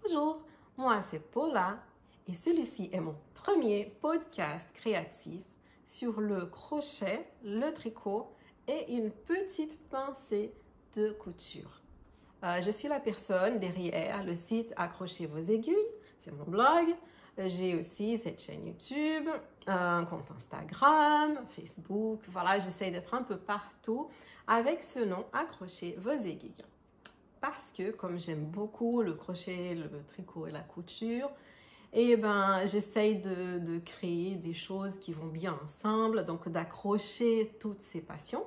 Bonjour, moi c'est Paula et celui-ci est mon premier podcast créatif sur le crochet, le tricot et une petite pincée de couture. Je suis la personne derrière le site Accrochez vos aiguilles, c'est mon blog. J'ai aussi cette chaîne YouTube, un compte Instagram, Facebook. Voilà, j'essaie d'être un peu partout avec ce nom Accrochez vos aiguilles. Parce que comme j'aime beaucoup le crochet, le tricot et la couture, et j'essaye de créer des choses qui vont bien ensemble, donc d'accrocher toutes ces passions.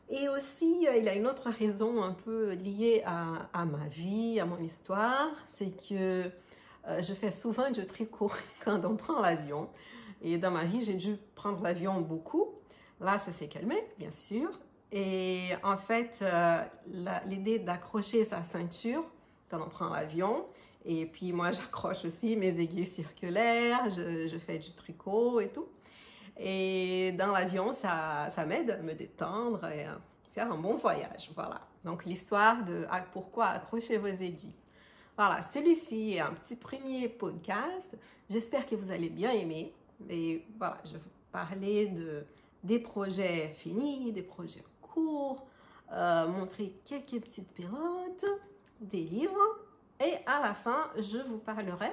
Et aussi, il y a une autre raison un peu liée à ma vie, à mon histoire, c'est que je fais souvent du tricot quand on prend l'avion. Et dans ma vie, j'ai dû prendre l'avion beaucoup. Là, ça s'est calmé, bien sûr. Et en fait, l'idée d'accrocher sa ceinture quand on prend l'avion, et puis moi, j'accroche aussi mes aiguilles circulaires, je fais du tricot et tout. Et dans l'avion, ça m'aide à me détendre et à faire un bon voyage. Voilà. Donc, l'histoire de pourquoi accrocher vos aiguilles. Voilà, celui-ci est un petit premier podcast. J'espère que vous allez bien aimer. Et voilà, je vais vous parler des projets finis, des projets courts, montrer quelques petites pilotes, des livres. Et à la fin, je vous parlerai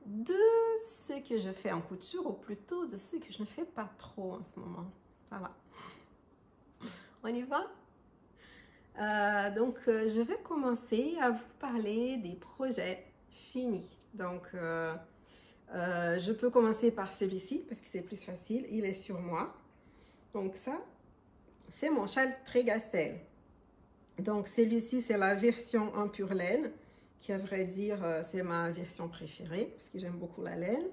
de ce que je fais en couture, ou plutôt de ce que je ne fais pas trop en ce moment. Voilà. On y va? Je vais commencer à vous parler des projets finis. Donc, je peux commencer par celui-ci parce que c'est plus facile. Il est sur moi. Donc ça, c'est mon châle Trégastel. Donc, celui-ci, c'est la version en pure laine, qui à vrai dire, c'est ma version préférée, parce que j'aime beaucoup la laine.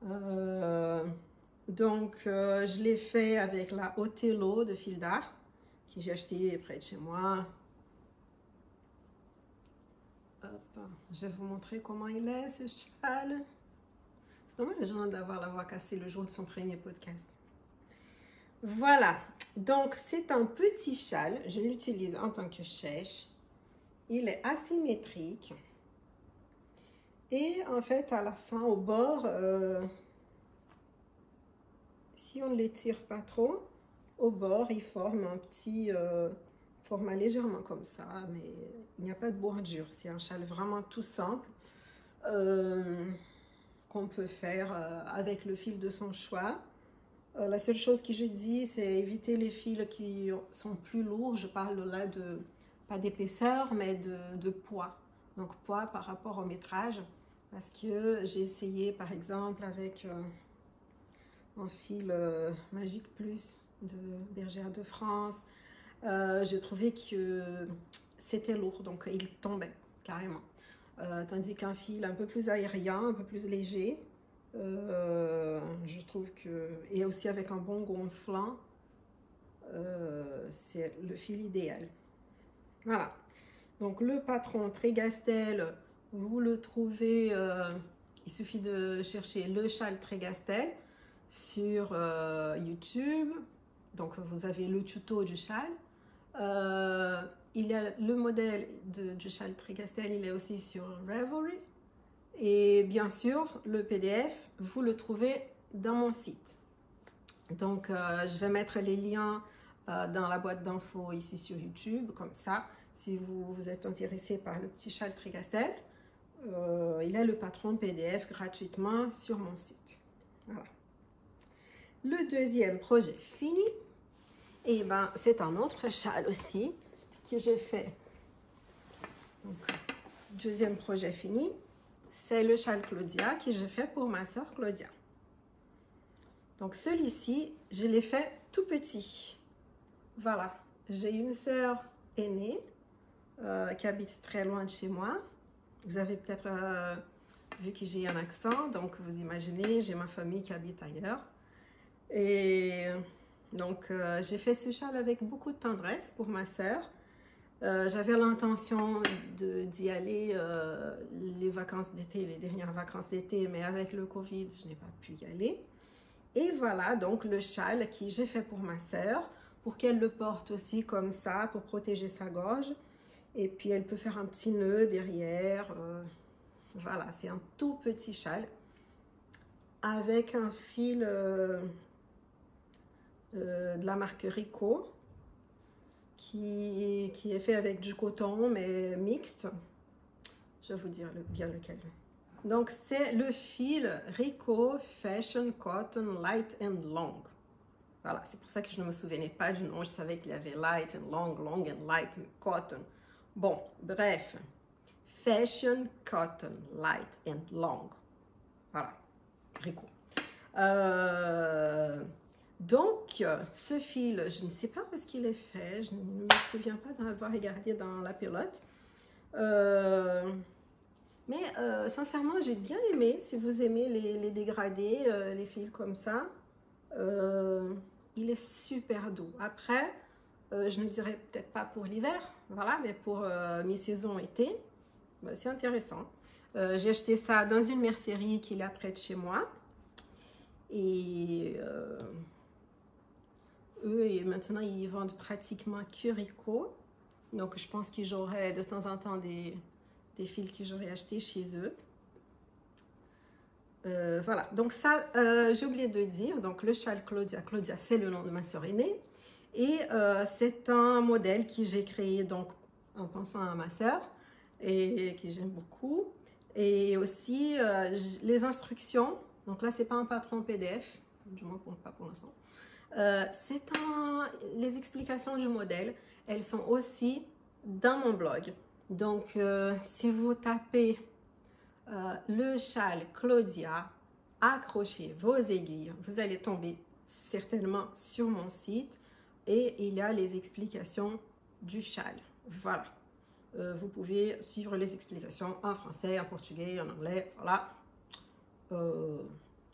Je l'ai fait avec la Othello de Fil d'Art, que j'ai acheté près de chez moi. Hop, je vais vous montrer comment il est, ce châle. C'est dommage d'avoir la voix cassée le jour de son premier podcast. Voilà, donc c'est un petit châle, je l'utilise en tant que chèche. Il est asymétrique. Et en fait, à la fin, au bord, si on ne l'étire pas trop, au bord, il forme un petit format légèrement comme ça, mais il n'y a pas de bordure. C'est un châle vraiment tout simple qu'on peut faire avec le fil de son choix. La seule chose que je dis, c'est éviter les fils qui sont plus lourds. Je parle là de, pas d'épaisseur, mais de poids. Donc poids par rapport au métrage. Parce que j'ai essayé, par exemple, avec un fil Magique Plus de Bergère de France. J'ai trouvé que c'était lourd, donc il tombait carrément. Tandis qu'un fil un peu plus aérien, un peu plus léger, je trouve que, et aussi avec un bon gonflant, c'est le fil idéal. Voilà. Donc le patron Trégastel, vous le trouvez, il suffit de chercher le châle Trégastel sur YouTube. Donc vous avez le tuto du châle. Il y a le modèle du châle Trégastel, il est aussi sur Ravelry. Et bien sûr, le PDF, vous le trouvez dans mon site. Donc, je vais mettre les liens dans la boîte d'infos ici sur YouTube, comme ça, si vous êtes intéressé par le petit châle Trégastel, il a le patron PDF gratuitement sur mon site. Voilà. Le deuxième projet fini, et c'est un autre châle aussi que j'ai fait. Donc, deuxième projet fini. C'est le châle Claudia que j'ai fait pour ma soeur Claudia. Donc celui-ci, je l'ai fait tout petit. Voilà, j'ai une soeur aînée qui habite très loin de chez moi. Vous avez peut-être vu que j'ai un accent, donc vous imaginez, j'ai ma famille qui habite ailleurs. Et donc j'ai fait ce châle avec beaucoup de tendresse pour ma soeur. J'avais l'intention d'y aller les vacances d'été, les dernières vacances d'été, mais avec le Covid, je n'ai pas pu y aller. Et voilà donc le châle que j'ai fait pour ma sœur, pour qu'elle le porte aussi comme ça, pour protéger sa gorge. Et puis elle peut faire un petit nœud derrière. Voilà, c'est un tout petit châle avec un fil de la marque Rico qui est fait avec du coton mais mixte. Je vais vous dire bien lequel. Donc c'est le fil Rico Fashion Cotton Light and Long. Voilà, c'est pour ça que je ne me souvenais pas du nom. Je savais qu'il y avait light and long, long and light and cotton. Bon, bref. Fashion Cotton Light and Long. Voilà, Rico. Donc, ce fil, je ne sais pas où est-ce qu'il est fait. Je ne me souviens pas d'avoir regardé dans la pelote. Mais sincèrement, j'ai bien aimé. Si vous aimez les dégradés, les fils comme ça, il est super doux. Après, je ne dirais peut-être pas pour l'hiver, voilà, mais pour mi-saison été, bah, c'est intéressant. J'ai acheté ça dans une mercerie qui est là près de chez moi. Et eux, maintenant, ils vendent pratiquement que Rico. Donc, je pense que j'aurai de temps en temps des fils que j'aurais achetés chez eux. Voilà, donc ça, j'ai oublié de dire, donc le châle Claudia, Claudia c'est le nom de ma sœur aînée, et c'est un modèle que j'ai créé donc en pensant à ma sœur, et que j'aime beaucoup, et aussi les instructions, donc là c'est pas un patron PDF, du moins pas pour l'instant, les explications du modèle, elles sont aussi dans mon blog, donc si vous tapez le châle Claudia, accrochez vos aiguilles, vous allez tomber certainement sur mon site et il y a les explications du châle. Voilà, vous pouvez suivre les explications en français, en portugais, en anglais, voilà,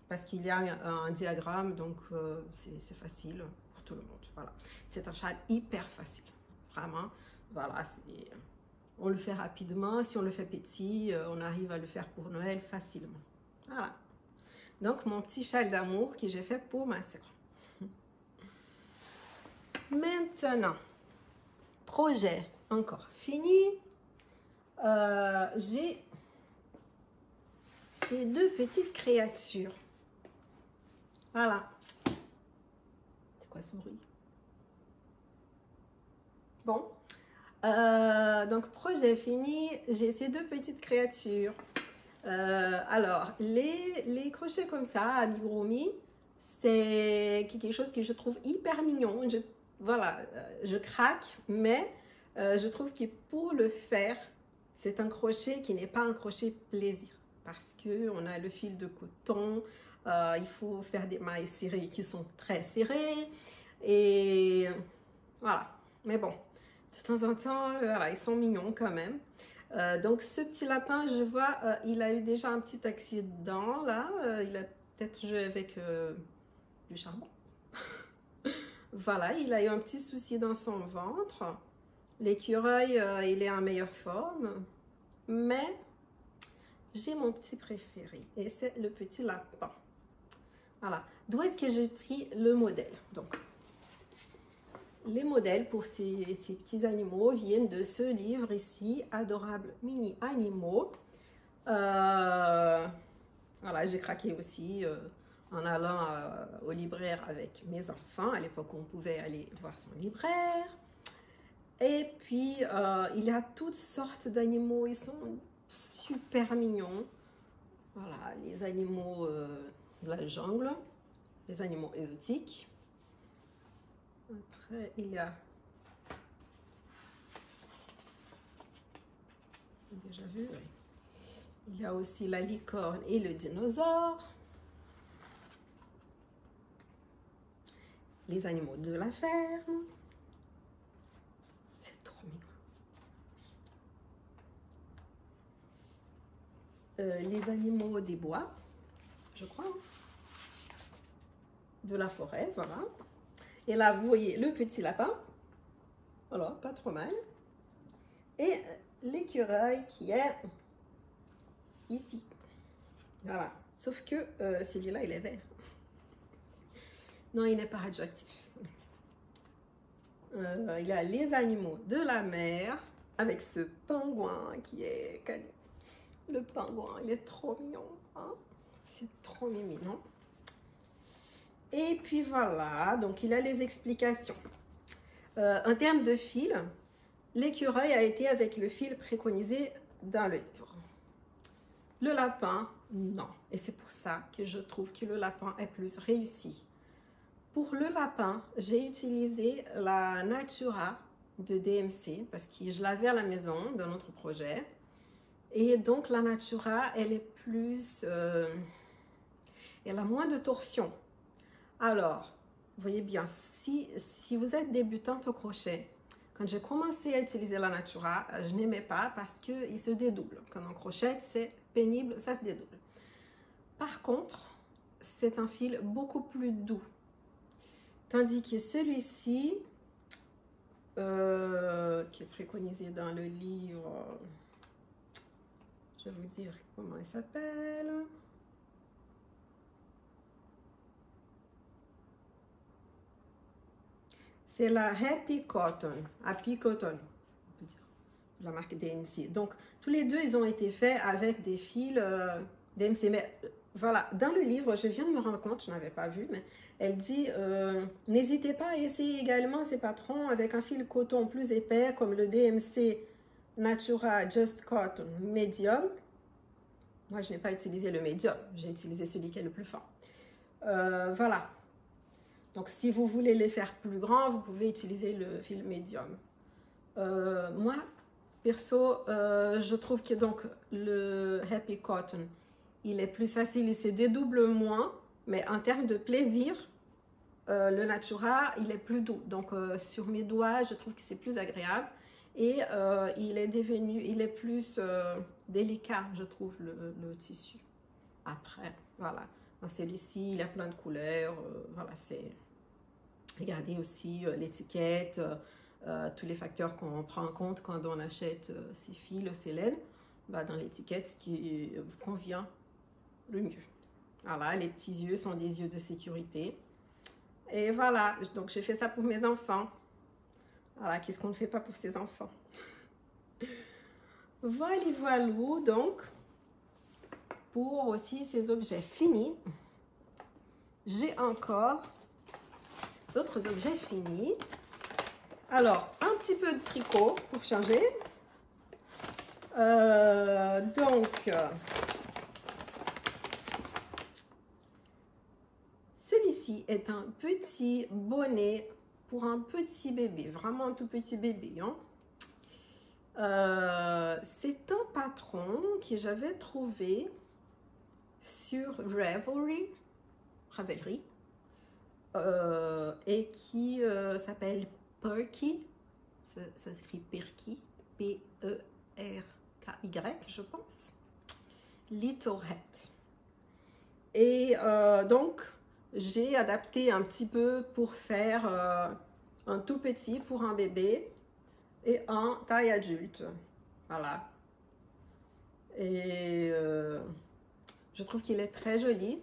parce qu'il y a un diagramme, donc c'est facile pour tout le monde. Voilà, c'est un châle hyper facile, vraiment, voilà, on le fait rapidement. Si on le fait petit, on arrive à le faire pour Noël facilement. Voilà. Donc, mon petit châle d'amour que j'ai fait pour ma soeur. Maintenant, projet encore fini. J'ai ces deux petites créatures. Voilà. C'est quoi ce bruit? Bon. Donc, projet fini, j'ai ces deux petites créatures. Alors, les crochets comme ça, amigurumi, c'est quelque chose que je trouve hyper mignon. Voilà, je craque, mais je trouve que pour le faire, c'est un crochet qui n'est pas un crochet plaisir. Parce qu'on a le fil de coton, il faut faire des mailles serrées qui sont très serrées. Et voilà, mais bon. De temps en temps, voilà, ils sont mignons quand même. Donc, ce petit lapin, je vois, il a eu déjà un petit accident, là. Il a peut-être joué avec du charbon. Voilà, il a eu un petit souci dans son ventre. L'écureuil, il est en meilleure forme. Mais, j'ai mon petit préféré. Et c'est le petit lapin. Voilà. D'où est-ce que j'ai pris le modèle? Donc, les modèles pour ces petits animaux viennent de ce livre ici, Adorables Mini Animaux. Voilà, j'ai craqué aussi en allant au libraire avec mes enfants. À l'époque, on pouvait aller voir son libraire. Et puis, il y a toutes sortes d'animaux. Ils sont super mignons. Voilà, les animaux de la jungle, les animaux exotiques. Après, il y a, déjà vu, oui. Il y a aussi la licorne et le dinosaure. Les animaux de la ferme. C'est trop mignon. Les animaux des bois, je crois. De la forêt, voilà. Et là, vous voyez le petit lapin. Voilà, pas trop mal. Et l'écureuil qui est ici. Voilà. Sauf que celui-là, il est vert. Non, il n'est pas radioactif. Il y a les animaux de la mer avec ce pingouin qui est cané. Le pingouin, il est trop mignon. Hein? C'est trop mignon. Et puis voilà, donc il a les explications. En termes de fil, l'écureuil a été avec le fil préconisé dans le livre. Le lapin, non. Et c'est pour ça que je trouve que le lapin est plus réussi. Pour le lapin, j'ai utilisé la Natura de DMC parce que je l'avais à la maison dans notre projet. Et donc la Natura, elle est plus... elle a moins de torsion. Alors, vous voyez bien, si vous êtes débutante au crochet, quand j'ai commencé à utiliser la Natura, je n'aimais pas parce qu'il se dédouble. Quand on crochette, c'est pénible, ça se dédouble. Par contre, c'est un fil beaucoup plus doux. Tandis que celui-ci, qui est préconisé dans le livre, je vais vous dire comment il s'appelle. C'est la Happy Cotton, on peut dire, la marque DMC. Donc, tous les deux, ils ont été faits avec des fils DMC. Mais voilà, dans le livre, je viens de me rendre compte, je n'avais pas vu, mais elle dit, n'hésitez pas à essayer également ces patrons avec un fil coton plus épais comme le DMC Natura Just Cotton Medium. Moi, je n'ai pas utilisé le Medium, j'ai utilisé celui qui est le plus fin. Voilà. Donc, si vous voulez les faire plus grands, vous pouvez utiliser le fil médium. Moi, perso, je trouve que donc le Happy Cotton, il est plus facile, il se dédouble moins, mais en termes de plaisir, le Natura, il est plus doux. Donc, sur mes doigts, je trouve que c'est plus agréable. Et il est plus délicat, je trouve, le tissu. Après, voilà. Dans celui-ci, il a plein de couleurs. Voilà, c'est... Regardez aussi l'étiquette, tous les facteurs qu'on prend en compte quand on achète ces fils, ces laines. Bah, dans l'étiquette, ce qui vous convient le mieux. Voilà, les petits yeux sont des yeux de sécurité. Et voilà, donc j'ai fait ça pour mes enfants. Voilà, qu'est-ce qu'on ne fait pas pour ses enfants? Voilà, voilà, donc... Pour aussi ces objets finis, j'ai encore d'autres objets finis. Alors, un petit peu de tricot pour changer. Celui-ci est un petit bonnet pour un petit bébé, vraiment un tout petit bébé. Hein. C'est un patron que j'avais trouvé sur Ravelry et qui s'appelle Perky, ça s'écrit Perky, P-E-R-K-Y, je pense, Little Hat. Et donc, j'ai adapté un petit peu pour faire un tout petit pour un bébé et un taille adulte. Voilà. Et je trouve qu'il est très joli.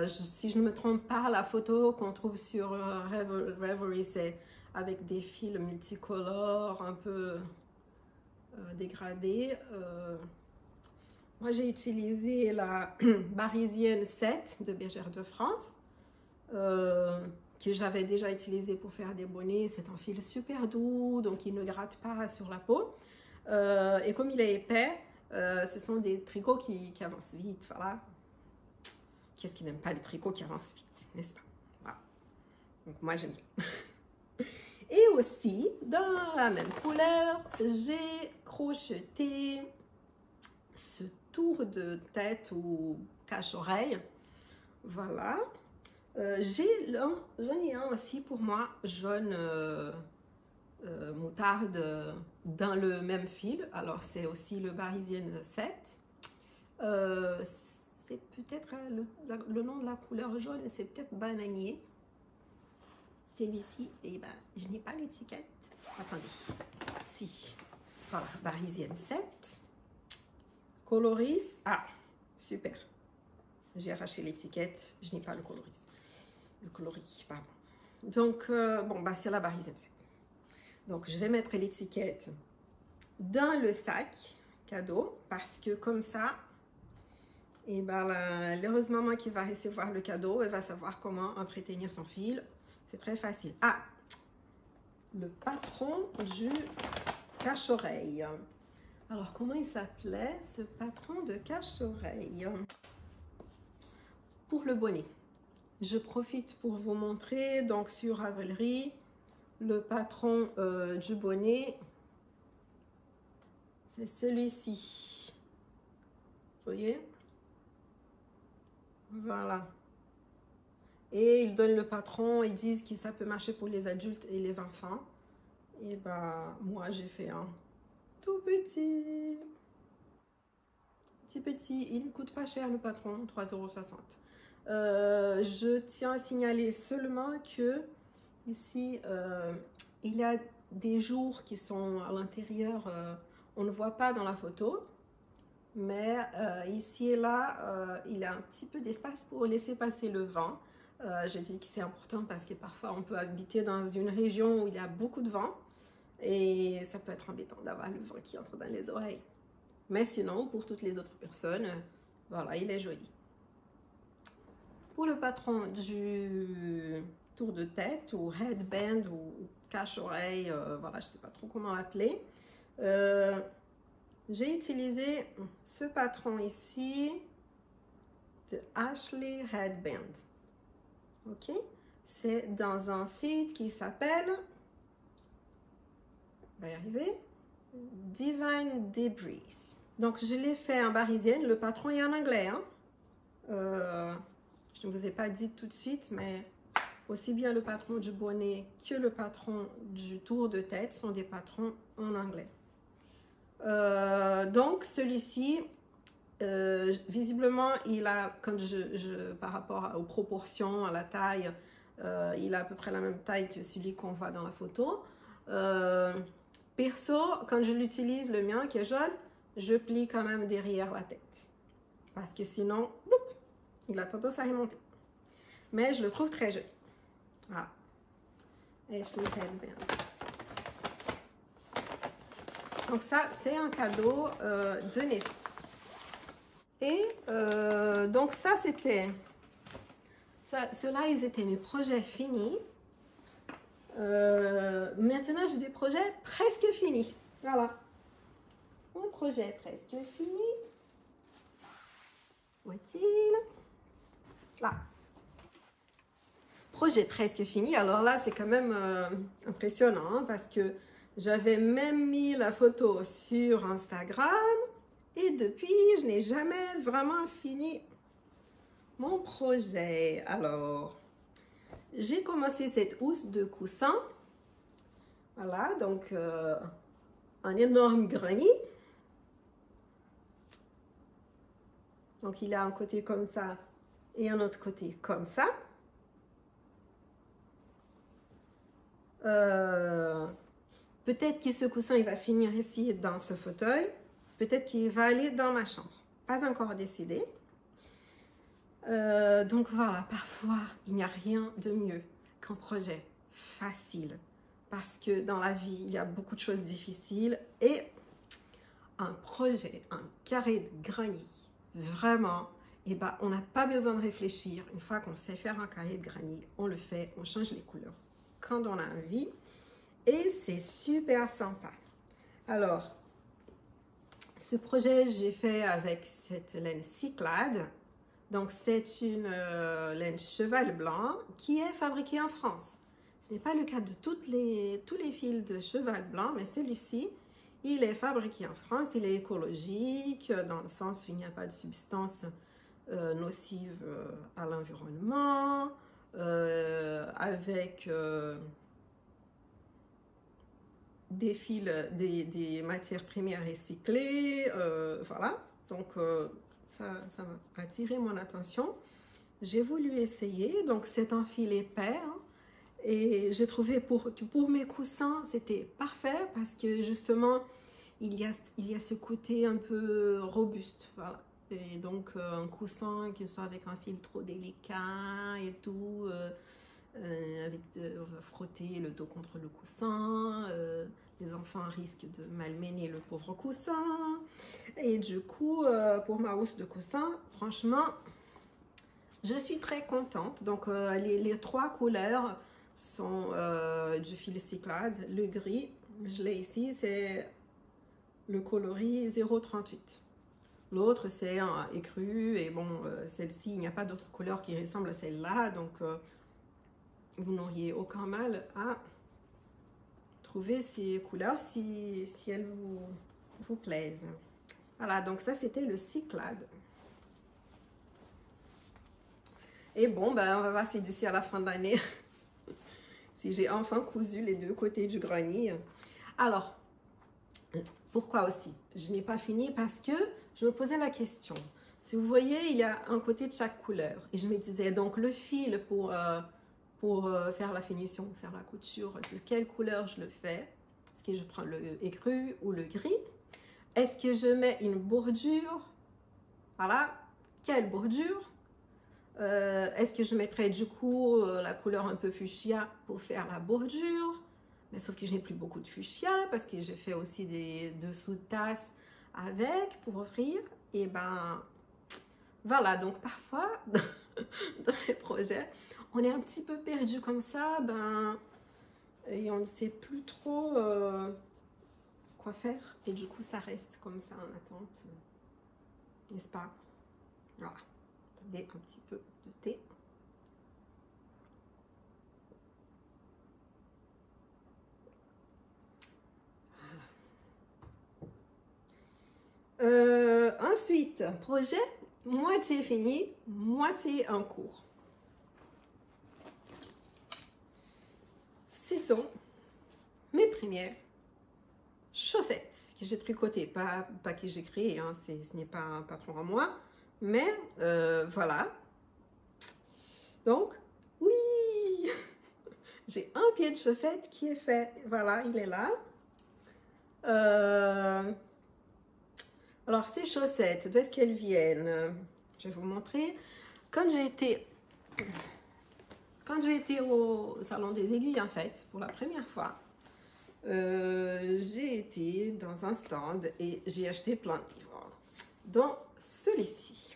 Si je ne me trompe pas, la photo qu'on trouve sur Ravelry, c'est avec des fils multicolores, un peu dégradés. Moi, j'ai utilisé la Barisienne 7 de Bergère de France, que j'avais déjà utilisé pour faire des bonnets. C'est un fil super doux, donc il ne gratte pas sur la peau. Et comme il est épais, ce sont des tricots qui avancent vite, voilà. Qu'est-ce qui n'aime pas les tricots qui avancent vite, n'est-ce pas? Voilà. Donc moi, j'aime bien. Et aussi, dans la même couleur, j'ai crocheté ce tour de tête ou cache-oreille. Voilà. J'en ai un aussi pour moi, jaune moutarde dans le même fil. Alors, c'est aussi le Barisienne 7. C'est peut-être le nom de la couleur jaune, c'est peut-être bananier. Celui-ci, et ben, je n'ai pas l'étiquette. Attendez. Si. Voilà, Barisienne 7. Coloris. Ah, super. J'ai arraché l'étiquette. Je n'ai pas le coloris. Le coloris, pardon. Donc, bon, bah, c'est la Barisienne 7. Donc, je vais mettre l'étiquette dans le sac cadeau parce que comme ça, et ben, l'heureuse maman qui va recevoir le cadeau, elle va savoir comment entretenir son fil. C'est très facile. Ah, le patron du cache-oreille. Alors, comment il s'appelait ce patron de cache-oreille? Pour le bonnet, je profite pour vous montrer, donc sur Ravelry, le patron du bonnet, c'est celui-ci. Vous voyez? Voilà. Et ils donnent le patron, ils disent que ça peut marcher pour les adultes et les enfants. Et bah, moi, j'ai fait un tout petit. Petit. Il ne coûte pas cher le patron, 3,60 €. Je tiens à signaler seulement que ici, il y a des jours qui sont à l'intérieur, on ne voit pas dans la photo. Mais ici et là, il y a un petit peu d'espace pour laisser passer le vent. Je dis que c'est important parce que parfois on peut habiter dans une région où il y a beaucoup de vent et ça peut être embêtant d'avoir le vent qui entre dans les oreilles. Mais sinon, pour toutes les autres personnes, voilà, il est joli. Pour le patron du tour de tête ou headband ou cache-oreille, voilà, je ne sais pas trop comment l'appeler. J'ai utilisé ce patron ici de Ashley Headband. Ok, c'est dans un site qui s'appelle, on va y arriver, Divine Debris. Donc je l'ai fait en parisienne, le patron est en anglais. Hein? Je ne vous ai pas dit tout de suite, mais aussi bien le patron du bonnet que le patron du tour de tête sont des patrons en anglais. Donc celui-ci, visiblement, il a, quand par rapport aux proportions, à la taille, il a à peu près la même taille que celui qu'on voit dans la photo. Perso, quand je l'utilise, le mien qui est jaune, je plie quand même derrière la tête. Parce que sinon, il a tendance à remonter. Mais je le trouve très joli. Voilà. Ashley Headband. Donc ça, c'est un cadeau de naissance. Et donc ça, c'était... Ceux-là, ils étaient mes projets finis. Maintenant, j'ai des projets presque finis. Voilà. Mon projet presque fini. Où est-il? Là. Projet presque fini. Alors là, c'est quand même impressionnant hein, parce que j'avais même mis la photo sur Instagram et depuis, je n'ai jamais vraiment fini mon projet. Alors, j'ai commencé cette housse de coussin. Voilà, donc un énorme granit. Donc, il a un côté comme ça et un autre côté comme ça. Peut-être que ce coussin, il va finir ici dans ce fauteuil. Peut-être qu'il va aller dans ma chambre. Pas encore décidé. Donc voilà, parfois, il n'y a rien de mieux qu'un projet facile. Parce que dans la vie, il y a beaucoup de choses difficiles. Et un projet, un carré de granit, vraiment, eh ben, on n'a pas besoin de réfléchir. Une fois qu'on sait faire un carré de granit, on le fait, on change les couleurs quand on a envie. Et c'est super sympa. Alors, ce projet, j'ai fait avec cette laine Cyclade. Donc, c'est une laine cheval blanc qui est fabriquée en France. Ce n'est pas le cas de tous les fils de cheval blanc, mais celui-ci, il est fabriqué en France. Il est écologique dans le sens où il n'y a pas de substances nocives à l'environnement, avec des fils, des matières premières recyclées, voilà. Donc, ça m'a attiré mon attention. J'ai voulu essayer. Donc, c'est un fil épais. Hein, et j'ai trouvé que pour mes coussins, c'était parfait parce que justement, il y a ce côté un peu robuste. Voilà. Et donc, un coussin qui soit avec un fil trop délicat et tout, on va frotter le dos contre le coussin, les enfants risquent de malmener le pauvre coussin. Et du coup, pour ma housse de coussin, franchement, je suis très contente. Donc, les trois couleurs sont du fil Cyclade. Le gris, je l'ai ici, c'est le coloris 038. L'autre, c'est un écru. Et bon, celle-ci, il n'y a pas d'autre couleur qui ressemble à celle-là. Donc, vous n'auriez aucun mal à trouver ces couleurs si elles vous plaisent. Voilà, donc ça, c'était le Cyclade. Et bon, ben, on va voir si d'ici à la fin de l'année, si j'ai enfin cousu les deux côtés du grenille. Alors, pourquoi aussi? Je n'ai pas fini parce que je me posais la question. Si vous voyez, il y a un côté de chaque couleur. Et je me disais, donc le fil pour faire la finition, faire la couture, de quelle couleur je le fais? Est-ce que je prends le écru ou le gris? Est-ce que je mets une bordure? Voilà, quelle bordure? Est-ce que je mettrais du coup la couleur un peu fuchsia pour faire la bordure? Mais sauf que je n'ai plus beaucoup de fuchsia parce que j'ai fait aussi des dessous de tasse avec pour offrir. Et ben voilà, donc parfois dans les projets, on est un petit peu perdu comme ça, ben, et on ne sait plus trop quoi faire. Et du coup, ça reste comme ça en attente, n'est-ce pas? Voilà. Attendez, un petit peu de thé. Voilà. Ensuite, projet moitié fini, moitié en cours. Ce sont mes premières chaussettes que j'ai tricotées, pas que j'ai créées, hein, ce n'est pas un patron à moi, mais voilà. Donc, oui, j'ai un pied de chaussette qui est fait, voilà, il est là. Alors, ces chaussettes, d'où est-ce qu'elles viennent? Je vais vous montrer. Quand j'ai été au Salon des Aiguilles, en fait, pour la première fois, j'ai été dans un stand et j'ai acheté plein de livres, dont celui-ci.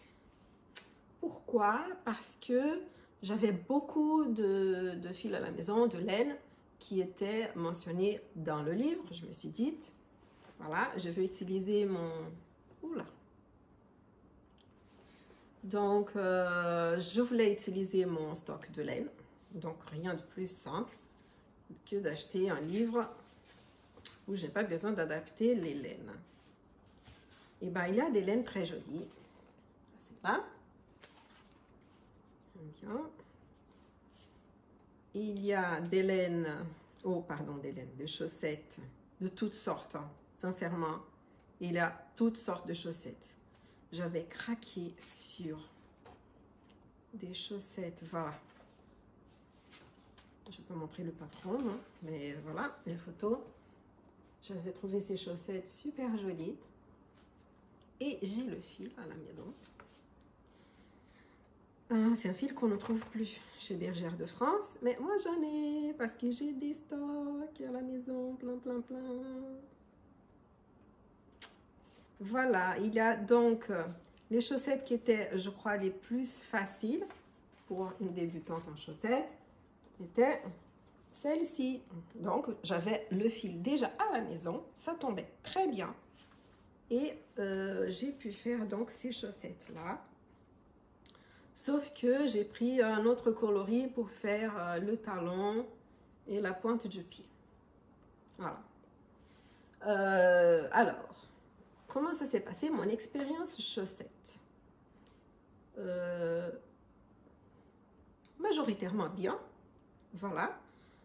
Pourquoi? Parce que j'avais beaucoup de fil à la maison, de laine, qui était mentionné dans le livre. Je me suis dit, voilà, je vais utiliser mon... Oula! Donc, je voulais utiliser mon stock de laine. Donc, rien de plus simple que d'acheter un livre où je n'ai pas besoin d'adapter les laines. Et bien, il y a des laines très jolies. C'est là. Bien. Il y a des laines, oh pardon, des chaussettes de toutes sortes, hein. Sincèrement, il y a toutes sortes de chaussettes. J'avais craqué sur des chaussettes, voilà. Je peux montrer le patron, hein, mais voilà, les photos. J'avais trouvé ces chaussettes super jolies. Et j'ai le fil à la maison. C'est un fil qu'on ne trouve plus chez Bergère de France. Mais moi, j'en ai parce que j'ai des stocks à la maison. Plein. Voilà, il y a donc les chaussettes qui étaient, je crois, les plus faciles pour une débutante en chaussettes. Étaient celle-ci. Donc, j'avais le fil déjà à la maison. Ça tombait très bien. Et j'ai pu faire donc ces chaussettes-là. Sauf que j'ai pris un autre coloris pour faire le talon et la pointe du pied. Voilà. Alors, comment ça s'est passé mon expérience chaussette? Majoritairement bien. Voilà.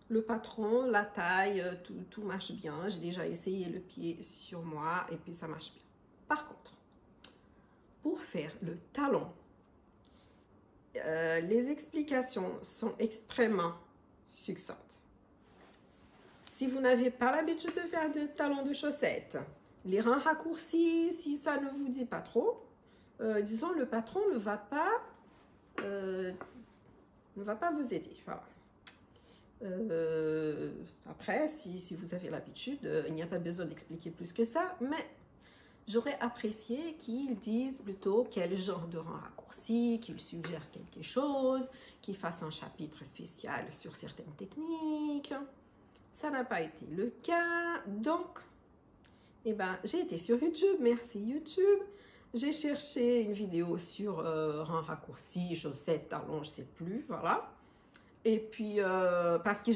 Le patron, la taille, tout marche bien. J'ai déjà essayé le pied sur moi et puis ça marche bien. Par contre, pour faire le talon, les explications sont extrêmement succinctes. Si vous n'avez pas l'habitude de faire de talons de chaussettes, les rangs raccourcis, si ça ne vous dit pas trop, disons le patron ne va pas vous aider. Voilà. Après, si vous avez l'habitude, il n'y a pas besoin d'expliquer plus que ça, mais j'aurais apprécié qu'ils disent plutôt quel genre de raccourci, qu'ils suggèrent quelque chose, qu'ils fassent un chapitre spécial sur certaines techniques. Ça n'a pas été le cas, donc eh ben, j'ai été sur YouTube, merci YouTube. J'ai cherché une vidéo sur un raccourci, chaussettes, talons, je ne sais plus, voilà. Et puis, parce que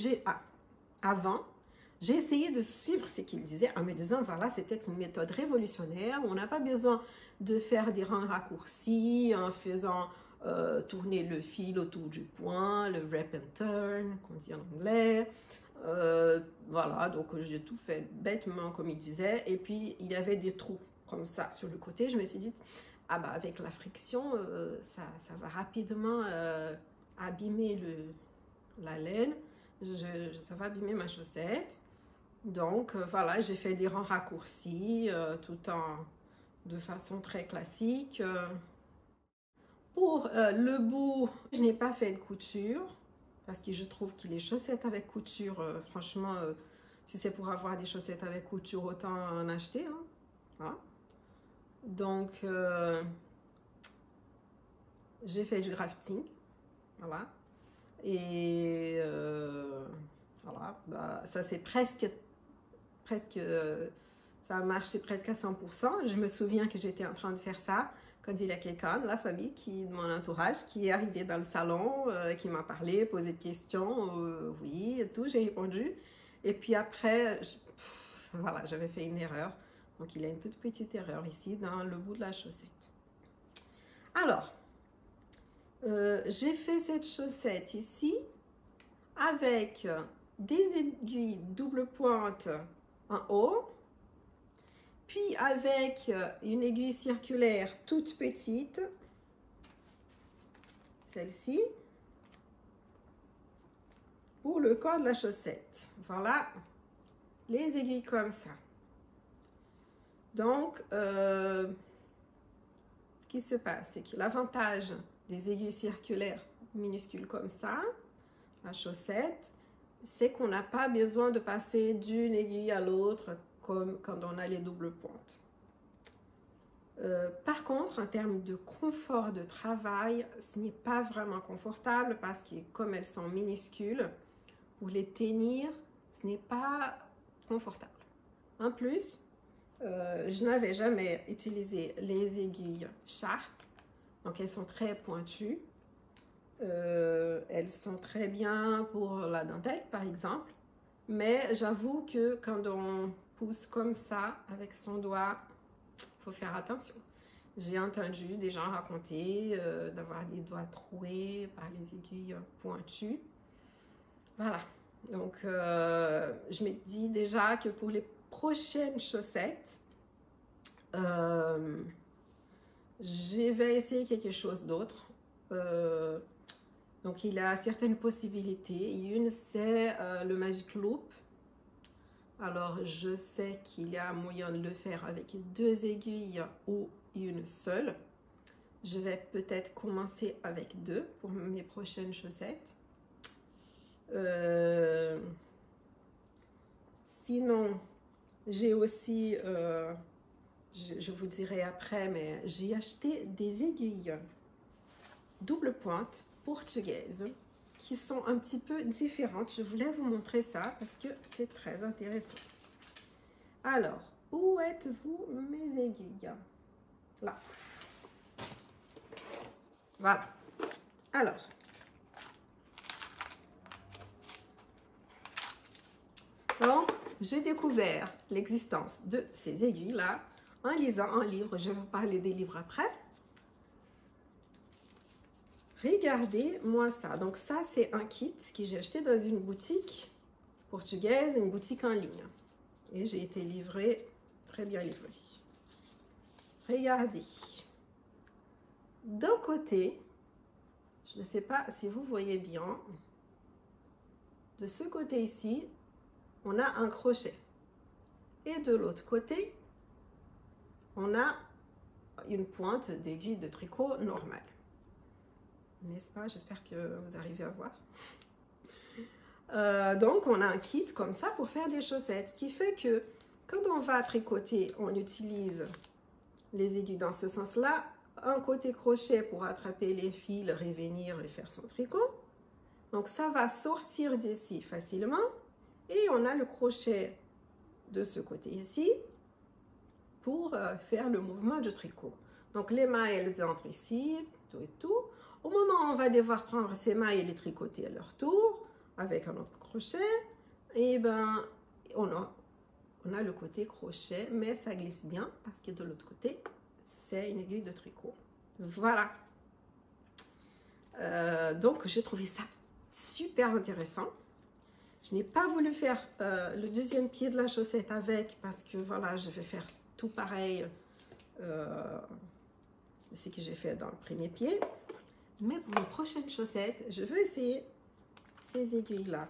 avant, j'ai essayé de suivre ce qu'il disait en me disant, voilà, c'était une méthode révolutionnaire. On n'a pas besoin de faire des rangs raccourcis en faisant tourner le fil autour du point, le wrap and turn, qu'on dit en anglais. Voilà, donc j'ai tout fait bêtement comme il disait. Et puis, il y avait des trous comme ça sur le côté. Je me suis dit, ah bah avec la friction, ça va rapidement abîmer la laine. Ça va abîmer ma chaussette. Donc voilà, j'ai fait des rangs raccourcis de façon très classique. Pour le bout, je n'ai pas fait de couture parce que je trouve que les chaussettes avec couture, franchement, si c'est pour avoir des chaussettes avec couture, autant en acheter. Hein. Voilà. Donc, j'ai fait du grafting. Voilà. Et voilà, bah, ça c'est presque, ça a marché presque à 100%. Je me souviens que j'étais en train de faire ça quand il y a quelqu'un de la famille, de mon entourage, qui est arrivé dans le salon, qui m'a parlé, posé des questions, oui, et tout, j'ai répondu. Et puis après, voilà, j'avais fait une erreur. Donc, il y a une toute petite erreur ici dans le bout de la chaussette. Alors, j'ai fait cette chaussette ici avec des aiguilles double pointe en haut, puis avec une aiguille circulaire toute petite, celle-ci, pour le corps de la chaussette. Voilà, les aiguilles comme ça. Donc, ce qui se passe, c'est que l'avantage des aiguilles circulaires minuscules comme ça, la chaussette, c'est qu'on n'a pas besoin de passer d'une aiguille à l'autre comme quand on a les doubles pointes. Par contre, en termes de confort de travail, ce n'est pas vraiment confortable parce que comme elles sont minuscules, pour les tenir, ce n'est pas confortable. En plus, je n'avais jamais utilisé les aiguilles Sharp, donc elles sont très pointues. Elles sont très bien pour la dentelle, par exemple, mais j'avoue que quand on pousse comme ça avec son doigt, il faut faire attention. J'ai entendu des gens raconter d'avoir des doigts troués par les aiguilles pointues. Voilà, donc je me dis déjà que pour les prochaines chaussettes, je vais essayer quelque chose d'autre. Donc, il y a certaines possibilités. Une, c'est le Magic Loop. Alors, je sais qu'il y a moyen de le faire avec 2 aiguilles ou une seule. Je vais peut-être commencer avec 2 pour mes prochaines chaussettes. Sinon, j'ai aussi, je vous dirai après, mais j'ai acheté des aiguilles double pointe portugaises qui sont un petit peu différentes. Je voulais vous montrer ça parce que c'est très intéressant. Alors, où êtes-vous mes aiguilles? Là. Voilà. Alors, donc, j'ai découvert l'existence de ces aiguilles-là en lisant un livre. Je vais vous parler des livres après. Regardez-moi ça. Donc ça, c'est un kit que j'ai acheté dans une boutique portugaise, une boutique en ligne. Et j'ai été livrée, très bien livrée. Regardez. D'un côté, je ne sais pas si vous voyez bien, de ce côté ici, on a un crochet. Et de l'autre côté, on a une pointe d'aiguille de tricot normale. N'est-ce pas? J'espère que vous arrivez à voir. Donc, on a un kit comme ça pour faire des chaussettes. Ce qui fait que quand on va tricoter, on utilise les aiguilles dans ce sens-là. Un côté crochet pour attraper les fils, revenir et faire son tricot. Donc, ça va sortir d'ici facilement. Et on a le crochet de ce côté ici pour faire le mouvement du tricot. Donc, les mailles, elles entrent ici, tout et tout. Au moment où on va devoir prendre ces mailles et les tricoter à leur tour, avec un autre crochet, et ben on a le côté crochet, mais ça glisse bien parce que de l'autre côté, c'est une aiguille de tricot. Voilà. Donc, j'ai trouvé ça super intéressant. Je n'ai pas voulu faire le deuxième pied de la chaussette avec parce que voilà, je vais faire tout pareil. Ce que j'ai fait dans le premier pied. Mais pour les prochaines chaussettes, je veux essayer ces aiguilles-là.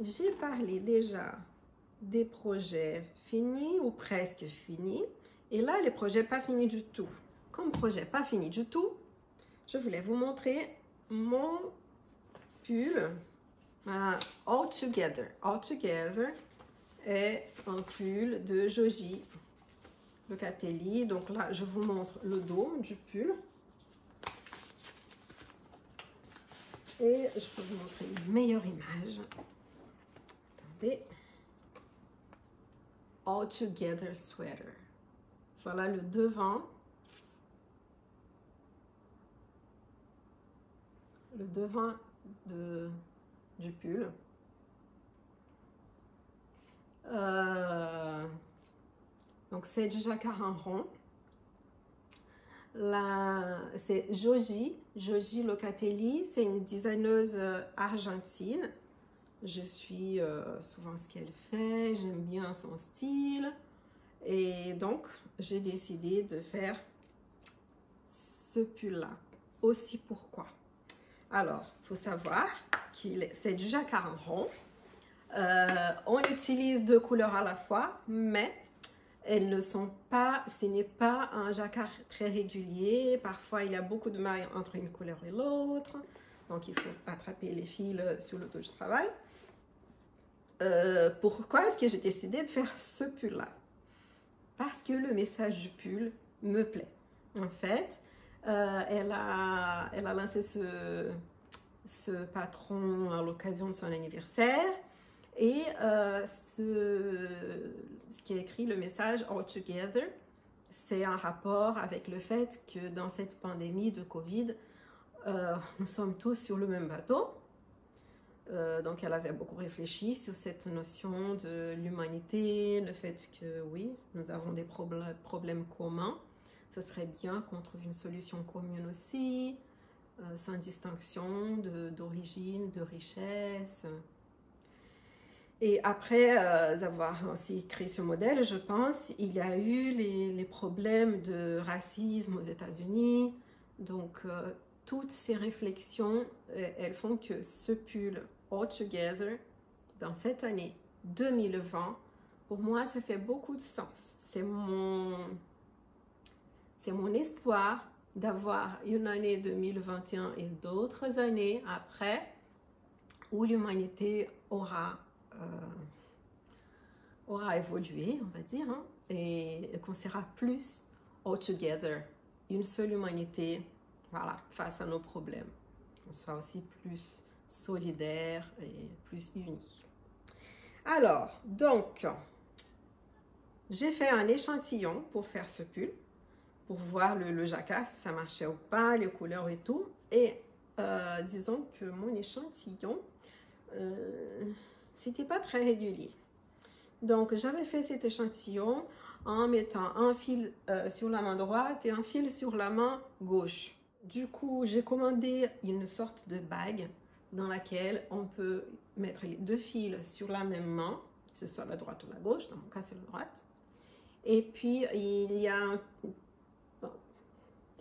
J'ai parlé déjà des projets finis ou presque finis. Et là, les projets pas finis du tout. Comme projet pas fini du tout, je voulais vous montrer mon pull All Together. All Together est un pull de Joji Locatelli. Donc là, je vous montre le dos du pull. Et je peux vous montrer une meilleure image. Attendez. All Together Sweater. Voilà le devant. Le devant du pull. Donc, c'est du jacquard en rond. C'est Joji Locatelli. C'est une designeuse argentine. Je suis souvent ce qu'elle fait. J'aime bien son style. Et donc, j'ai décidé de faire ce pull-là. Aussi, pourquoi? Alors, il faut savoir que c'est du jacquard en rond. On utilise deux couleurs à la fois, mais elles ne sont pas, ce n'est pas un jacquard très régulier. Parfois, il y a beaucoup de mailles entre une couleur et l'autre. Donc, il faut attraper les fils sur le dos du travail. Pourquoi est-ce que j'ai décidé de faire ce pull-là? Parce que le message du pull me plaît. En fait, elle a lancé ce patron à l'occasion de son anniversaire. Et ce qui est écrit, le message All Together, c'est un rapport avec le fait que dans cette pandémie de Covid, nous sommes tous sur le même bateau. Donc, elle avait beaucoup réfléchi sur cette notion de l'humanité, le fait que oui, nous avons des problèmes communs. Ce serait bien qu'on trouve une solution commune aussi, sans distinction d'origine, de richesse. Et après avoir aussi créé ce modèle, je pense, il y a eu les problèmes de racisme aux États-Unis. Donc, toutes ces réflexions, elles font que ce pull All Together, dans cette année 2020, pour moi, ça fait beaucoup de sens. C'est mon espoir d'avoir une année 2021 et d'autres années après où l'humanité aura évolué, on va dire, hein, et qu'on sera plus all together, une seule humanité, voilà, face à nos problèmes. On sera aussi plus solidaire et plus unis. Alors, donc, j'ai fait un échantillon pour faire ce pull, pour voir le jacquard, si ça marchait ou pas, les couleurs et tout. Et disons que mon échantillon, c'était pas très régulier. Donc, j'avais fait cet échantillon en mettant un fil sur la main droite et un fil sur la main gauche. Du coup, j'ai commandé une sorte de bague dans laquelle on peut mettre les deux fils sur la même main, que ce soit la droite ou la gauche, dans mon cas c'est la droite. Et puis, il y a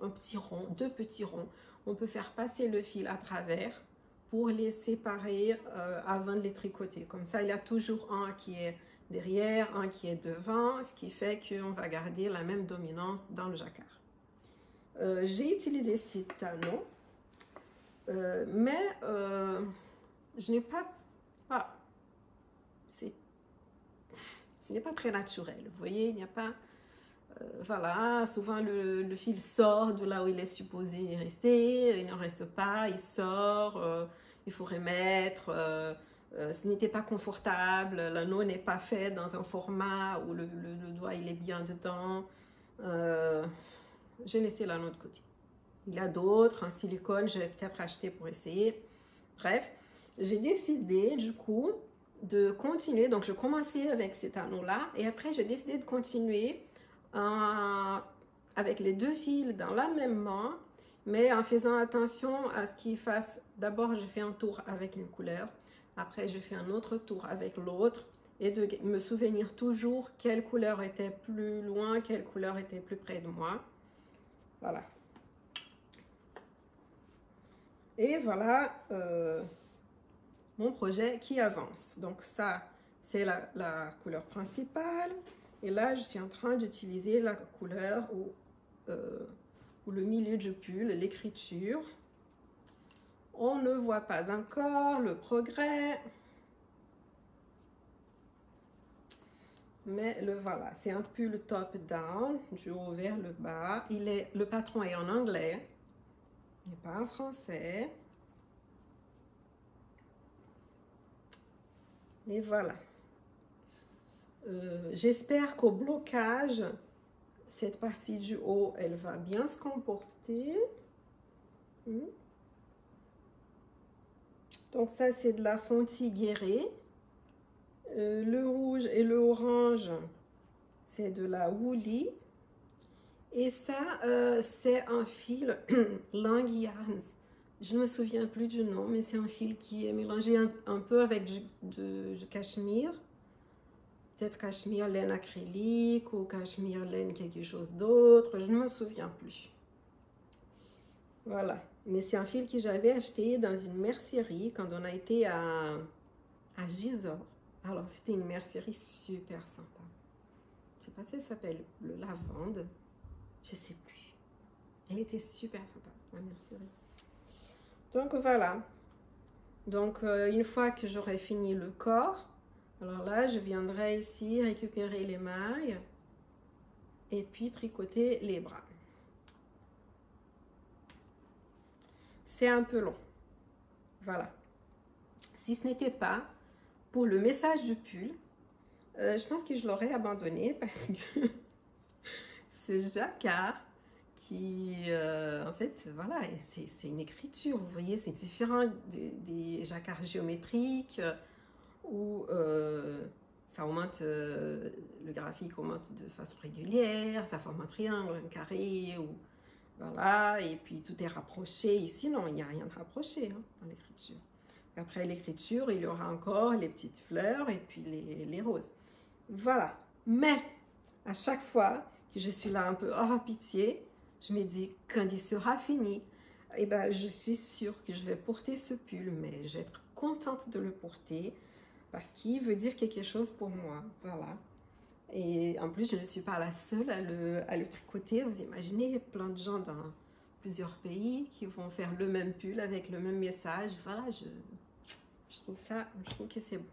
un petit rond, deux petits ronds. On peut faire passer le fil à travers pour les séparer avant de les tricoter. Comme ça, il y a toujours un qui est derrière, un qui est devant, ce qui fait qu'on va garder la même dominance dans le jacquard. J'ai utilisé ces talons, mais je n'ai pas... Voilà. Ce n'est pas très naturel. Vous voyez, il n'y a pas... voilà, souvent le fil sort de là où il est supposé rester, il n'en reste pas, il sort, il faut remettre, ce n'était pas confortable, l'anneau n'est pas fait dans un format où le doigt il est bien dedans. J'ai laissé l'anneau de côté. Il y a d'autres, en silicone, je vais peut-être acheter pour essayer. Bref, j'ai décidé du coup de continuer. Donc, je commençais avec cet anneau-là et après, j'ai décidé de continuer avec les deux fils dans la même main, mais en faisant attention à ce qu'il fasse. D'abord, je fais un tour avec une couleur. Après, je fais un autre tour avec l'autre et de me souvenir toujours quelle couleur était plus loin, quelle couleur était plus près de moi. Voilà. Et voilà mon projet qui avance. Donc ça, c'est la couleur principale. Et là, je suis en train d'utiliser la couleur ou le milieu du pull, l'écriture. On ne voit pas encore le progrès. Mais le voilà, c'est un pull top-down, du haut vers le bas. Le patron est en anglais, mais pas en français. Et voilà. J'espère qu'au blocage, cette partie du haut, elle va bien se comporter. Donc ça, c'est de la fontie guérée. Le rouge et le orange, c'est de la woolly. Et ça, c'est un fil Lang Yarns. Je ne me souviens plus du nom, mais c'est un fil qui est mélangé un peu avec du cachemire. Peut-être cachemire laine acrylique ou cachemire laine quelque chose d'autre. Je ne me souviens plus. Voilà. Mais c'est un fil que j'avais acheté dans une mercerie quand on a été à Gisors. Alors, c'était une mercerie super sympa. Je ne sais pas si elle s'appelle le Lavande. Je ne sais plus. Elle était super sympa, la mercerie. Donc, voilà. Donc, une fois que j'aurai fini le corps, alors là, je viendrai ici récupérer les mailles et puis tricoter les bras. C'est un peu long. Voilà. Si ce n'était pas pour le message du pull, je pense que je l'aurais abandonné parce que ce jacquard qui, en fait, voilà, c'est une écriture, vous voyez, c'est différent des jacquards géométriques où ça augmente, le graphique augmente de façon régulière, ça forme un triangle, un carré, ou voilà, et puis tout est rapproché. Ici, non, il n'y a rien de rapproché hein, dans l'écriture. Après l'écriture, il y aura encore les petites fleurs et puis les roses. Voilà. Mais à chaque fois que je suis là un peu hors pitié, je me dis, quand il sera fini, eh ben, je suis sûre que je vais porter ce pull, mais je vais être contente de le porter parce qu'il veut dire quelque chose pour moi. Voilà. Et en plus, je ne suis pas la seule à le tricoter. Vous imaginez, il y a plein de gens dans plusieurs pays qui vont faire le même pull avec le même message. Voilà, je trouve que c'est beau.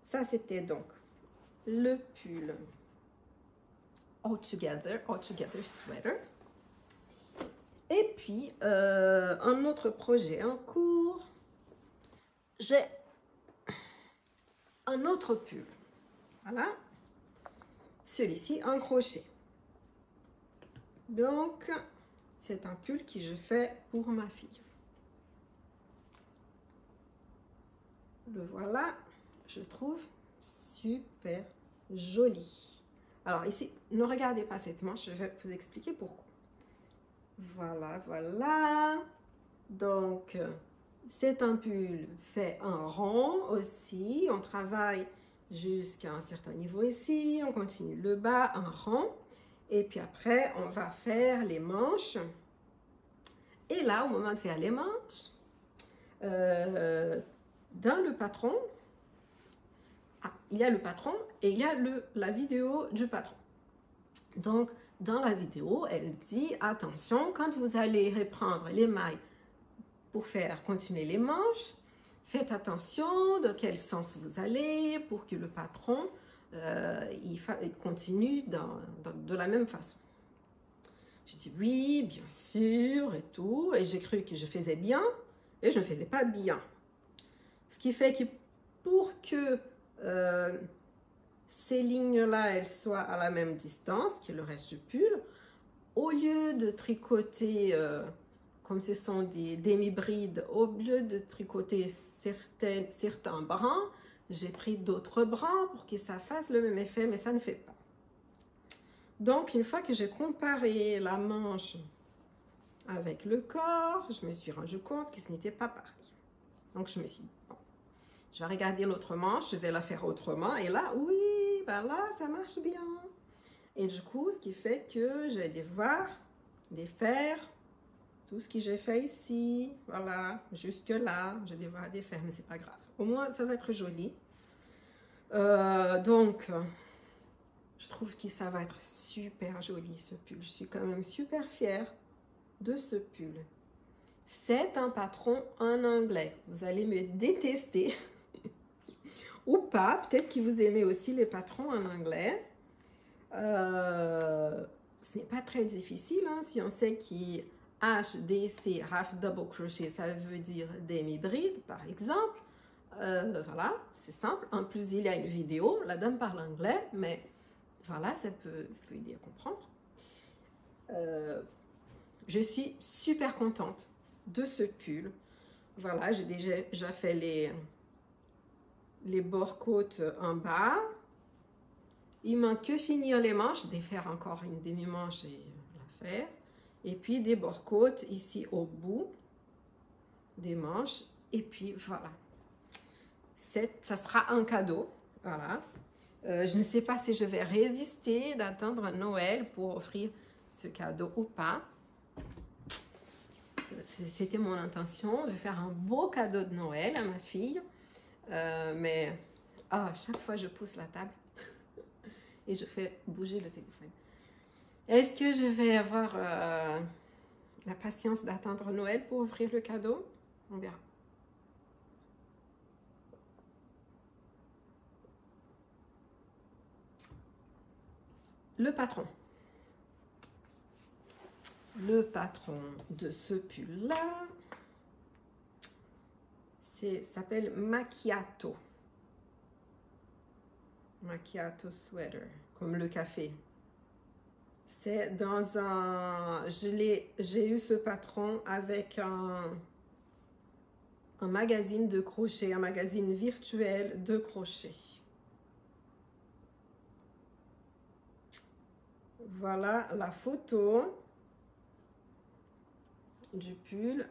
Ça, c'était donc le pull All Together Sweater. Et puis, un autre projet en cours. J'ai un autre pull. Voilà. Celui-ci en crochet. Donc, c'est un pull que je fais pour ma fille. Le voilà, je trouve super joli. Alors ici, ne regardez pas cette manche, je vais vous expliquer pourquoi. Voilà, voilà. Donc, c'est un pull fait en rond aussi. On travaille jusqu'à un certain niveau ici. On continue le bas en rond. Et puis après, on va faire les manches. Et là, au moment de faire les manches, dans le patron, il y a le patron et il y a la vidéo du patron. Donc, dans la vidéo, elle dit, attention, quand vous allez reprendre les mailles pour faire continuer les manches, Faites attention de quel sens vous allez pour que le patron il continue de la même façon. J'ai dit oui, bien sûr et tout. Et j'ai cru que je faisais bien et je ne faisais pas bien. Ce qui fait que pour que ces lignes-là, elles soient à la même distance que le reste du pull, au lieu de tricoter, comme ce sont des demi-brides, au lieu de tricoter certains brins, j'ai pris d'autres brins pour que ça fasse le même effet, mais ça ne fait pas. Donc, une fois que j'ai comparé la manche avec le corps, je me suis rendu compte que ce n'était pas pareil. Donc, je me suis dit, bon, je vais regarder l'autre manche, je vais la faire autrement. Et là, oui, ben là, ça marche bien. Et du coup, ce qui fait que je vais devoir défaire tout ce que j'ai fait ici. Voilà, jusque là, je vais devoir défaire, mais c'est pas grave. Au moins, ça va être joli. Donc, je trouve que ça va être super joli, ce pull. Je suis quand même super fière de ce pull. C'est un patron en anglais. Vous allez me détester. Ou pas. Peut-être que vous aimez aussi les patrons en anglais. Ce n'est pas très difficile. Hein, si on sait que HDC, half double crochet, ça veut dire demi-bride, par exemple. Voilà, c'est simple. En plus, il y a une vidéo. La dame parle anglais, mais voilà, ça peut aider à comprendre. Je suis super contente de ce pull. Voilà, j'ai déjà fait les bords-côtes en bas. Il manque que finir les manches. Je vais faire encore une demi-manche et la faire. Et puis des bords-côtes ici au bout des manches. Et puis voilà. Ça sera un cadeau. Voilà. Je ne sais pas si je vais résister d'attendre Noël pour offrir ce cadeau ou pas. C'était mon intention de faire un beau cadeau de Noël à ma fille. Mais chaque fois je pousse la table et je fais bouger le téléphone. Est-ce que je vais avoir la patience d'attendre Noël pour offrir le cadeau? On verra. Le patron. Le patron de ce pull-là s'appelle Macchiato. Macchiato sweater, comme le café. C'est dans un... J'ai eu ce patron avec un magazine de crochet, un magazine virtuel de crochet. Voilà la photo du pull.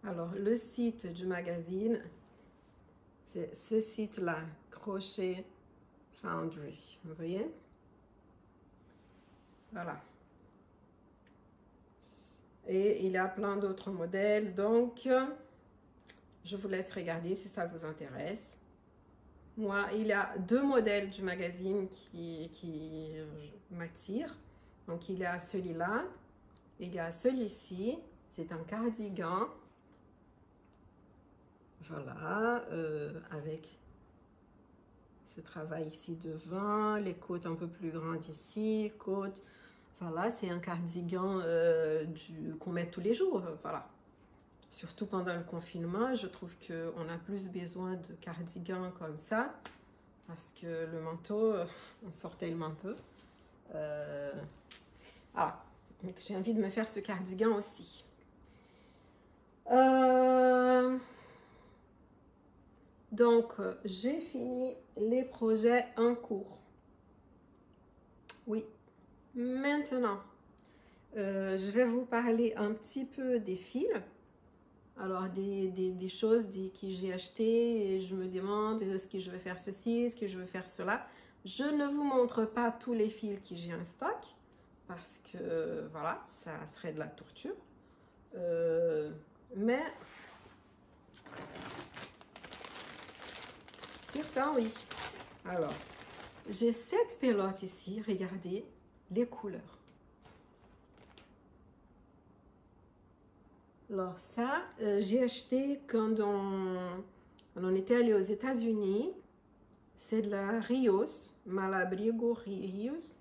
Alors, le site du magazine, c'est ce site-là, Crochet Foundry. Vous voyez? Voilà. Et il y a plein d'autres modèles. Donc, je vous laisse regarder si ça vous intéresse. Moi, il y a deux modèles du magazine qui m'attirent. Donc, il y a celui-là. Il y a celui-ci. C'est un cardigan. Voilà, avec ce travail ici devant, les côtes un peu plus grandes ici, côtes. Voilà, c'est un cardigan qu'on met tous les jours, voilà. Surtout pendant le confinement, je trouve qu'on a plus besoin de cardigans comme ça, parce que le manteau, on sort tellement peu. Voilà, donc j'ai envie de me faire ce cardigan aussi. Donc, j'ai fini les projets en cours. Oui, maintenant, je vais vous parler un petit peu des fils. Alors, des choses que j'ai achetées et je me demande est-ce que je vais faire ceci, est-ce que je veux faire cela. Je ne vous montre pas tous les fils que j'ai en stock parce que, voilà, ça serait de la torture. Mais... certains, oui. Alors, j'ai cette pelote ici. Regardez les couleurs. Alors ça, j'ai acheté quand on était allé aux États-Unis. C'est de la Rios, Malabrigo Rios.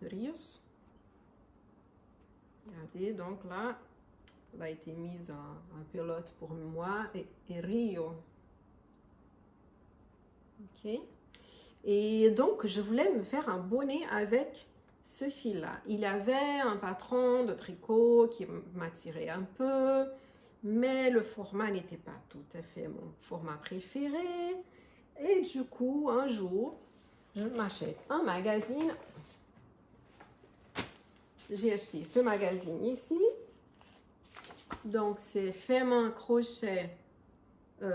Regardez, donc là, elle a été mise en pelote pour moi et Rio. Ok. Et donc, je voulais me faire un bonnet avec ce fil-là. Il y avait un patron de tricot qui m'attirait un peu, mais le format n'était pas tout à fait mon format préféré. Et du coup, un jour, je m'achète un magazine. J'ai acheté ce magazine ici. Donc, c'est fait main crochet. Ça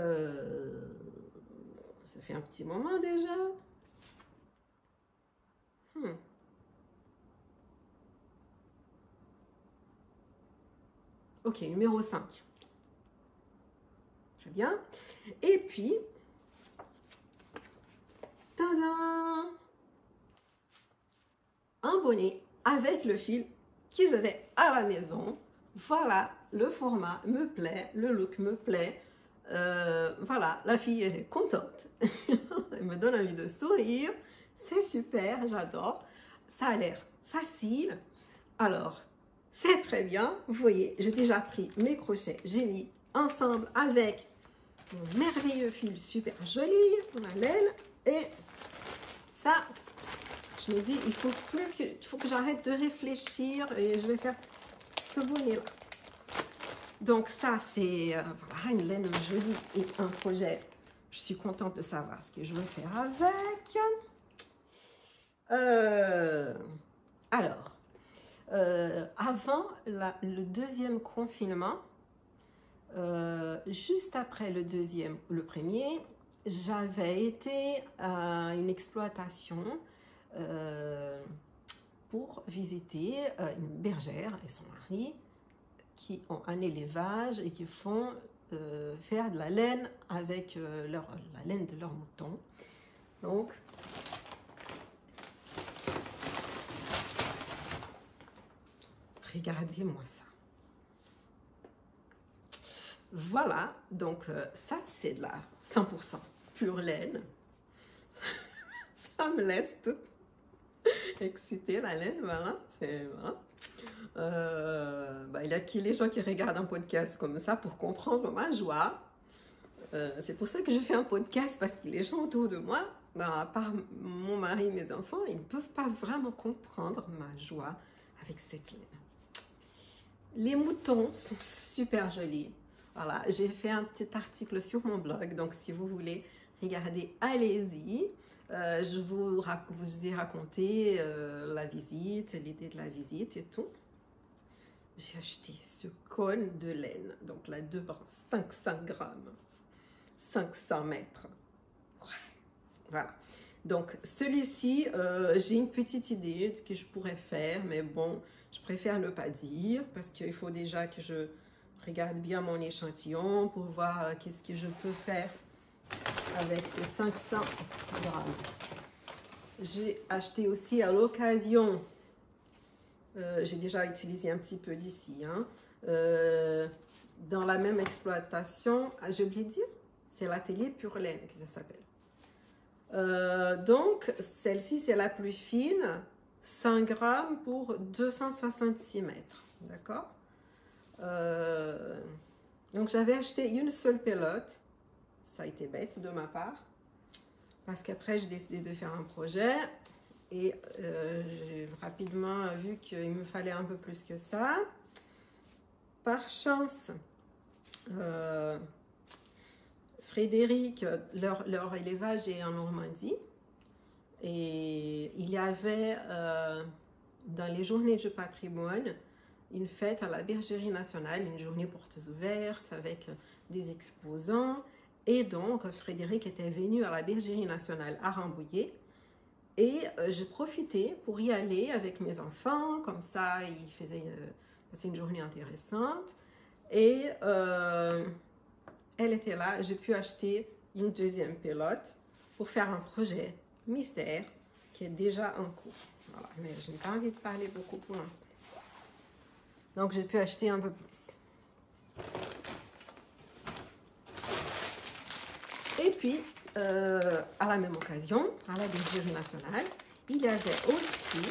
fait un petit moment déjà. Ok, numéro 5. Très bien. Et puis, tadam! Un bonnet avec le fil que j'avais à la maison. Voilà, le format me plaît, le look me plaît. Voilà, la fille est contente. Elle me donne envie de sourire. C'est super, j'adore. Ça a l'air facile. Alors, c'est très bien. Vous voyez, j'ai déjà pris mes crochets. J'ai mis ensemble avec mon merveilleux fil super joli, la laine. Et ça, je me dis, il faut que j'arrête de réfléchir et je vais faire ce bonnet-là. Donc ça, c'est voilà, une laine jolie et un projet. Je suis contente de savoir ce que je veux faire avec. Alors, avant le deuxième confinement, juste après le premier, j'avais été à une exploitation pour visiter une bergère et son mari qui ont un élevage et qui font faire de la laine avec la laine de leurs moutons. Donc, regardez-moi ça. Voilà, donc ça c'est de la 100% pure laine. Ça me laisse toute excitée la laine, voilà. Voilà. Il y a les gens qui regardent un podcast comme ça pour comprendre ma joie. C'est pour ça que je fais un podcast, parce que les gens autour de moi, à part mon mari et mes enfants, ils ne peuvent pas vraiment comprendre ma joie avec cette laine. Les moutons sont super jolis. Voilà, j'ai fait un petit article sur mon blog, donc si vous voulez regarder, allez-y. Je vous ai raconté la visite, l'idée de la visite et tout. J'ai acheté ce cône de laine, donc la 2 brins, 500 grammes, 500 mètres. Ouais. Voilà. Donc celui-ci, j'ai une petite idée de ce que je pourrais faire, mais bon, je préfère ne pas dire parce qu'il faut déjà que je regarde bien mon échantillon pour voir qu'est-ce que je peux faire avec ces 500 grammes. J'ai acheté aussi à l'occasion, j'ai déjà utilisé un petit peu d'ici, hein, dans la même exploitation, j'ai oublié de dire, c'est l'atelier Pure Laine que ça s'appelle. Donc, celle-ci, c'est la plus fine, 100 grammes pour 266 mètres, d'accord? Donc, j'avais acheté une seule pelote. Ça a été bête de ma part, parce qu'après, j'ai décidé de faire un projet et j'ai rapidement vu qu'il me fallait un peu plus que ça. Par chance, Frédéric, leur élevage est en Normandie et il y avait dans les journées du patrimoine une fête à la Bergerie nationale, une journée portes ouvertes avec des exposants. Et donc, Frédéric était venu à la Bergerie nationale à Rambouillet. Et j'ai profité pour y aller avec mes enfants. Comme ça, il faisait une journée intéressante. Et elle était là. J'ai pu acheter une deuxième pelote pour faire un projet mystère qui est déjà en cours. Voilà. Mais je n'ai pas envie de parler beaucoup pour l'instant. Donc, j'ai pu acheter un peu plus. Et puis, à la même occasion, à la Bergerie nationale, il y avait aussi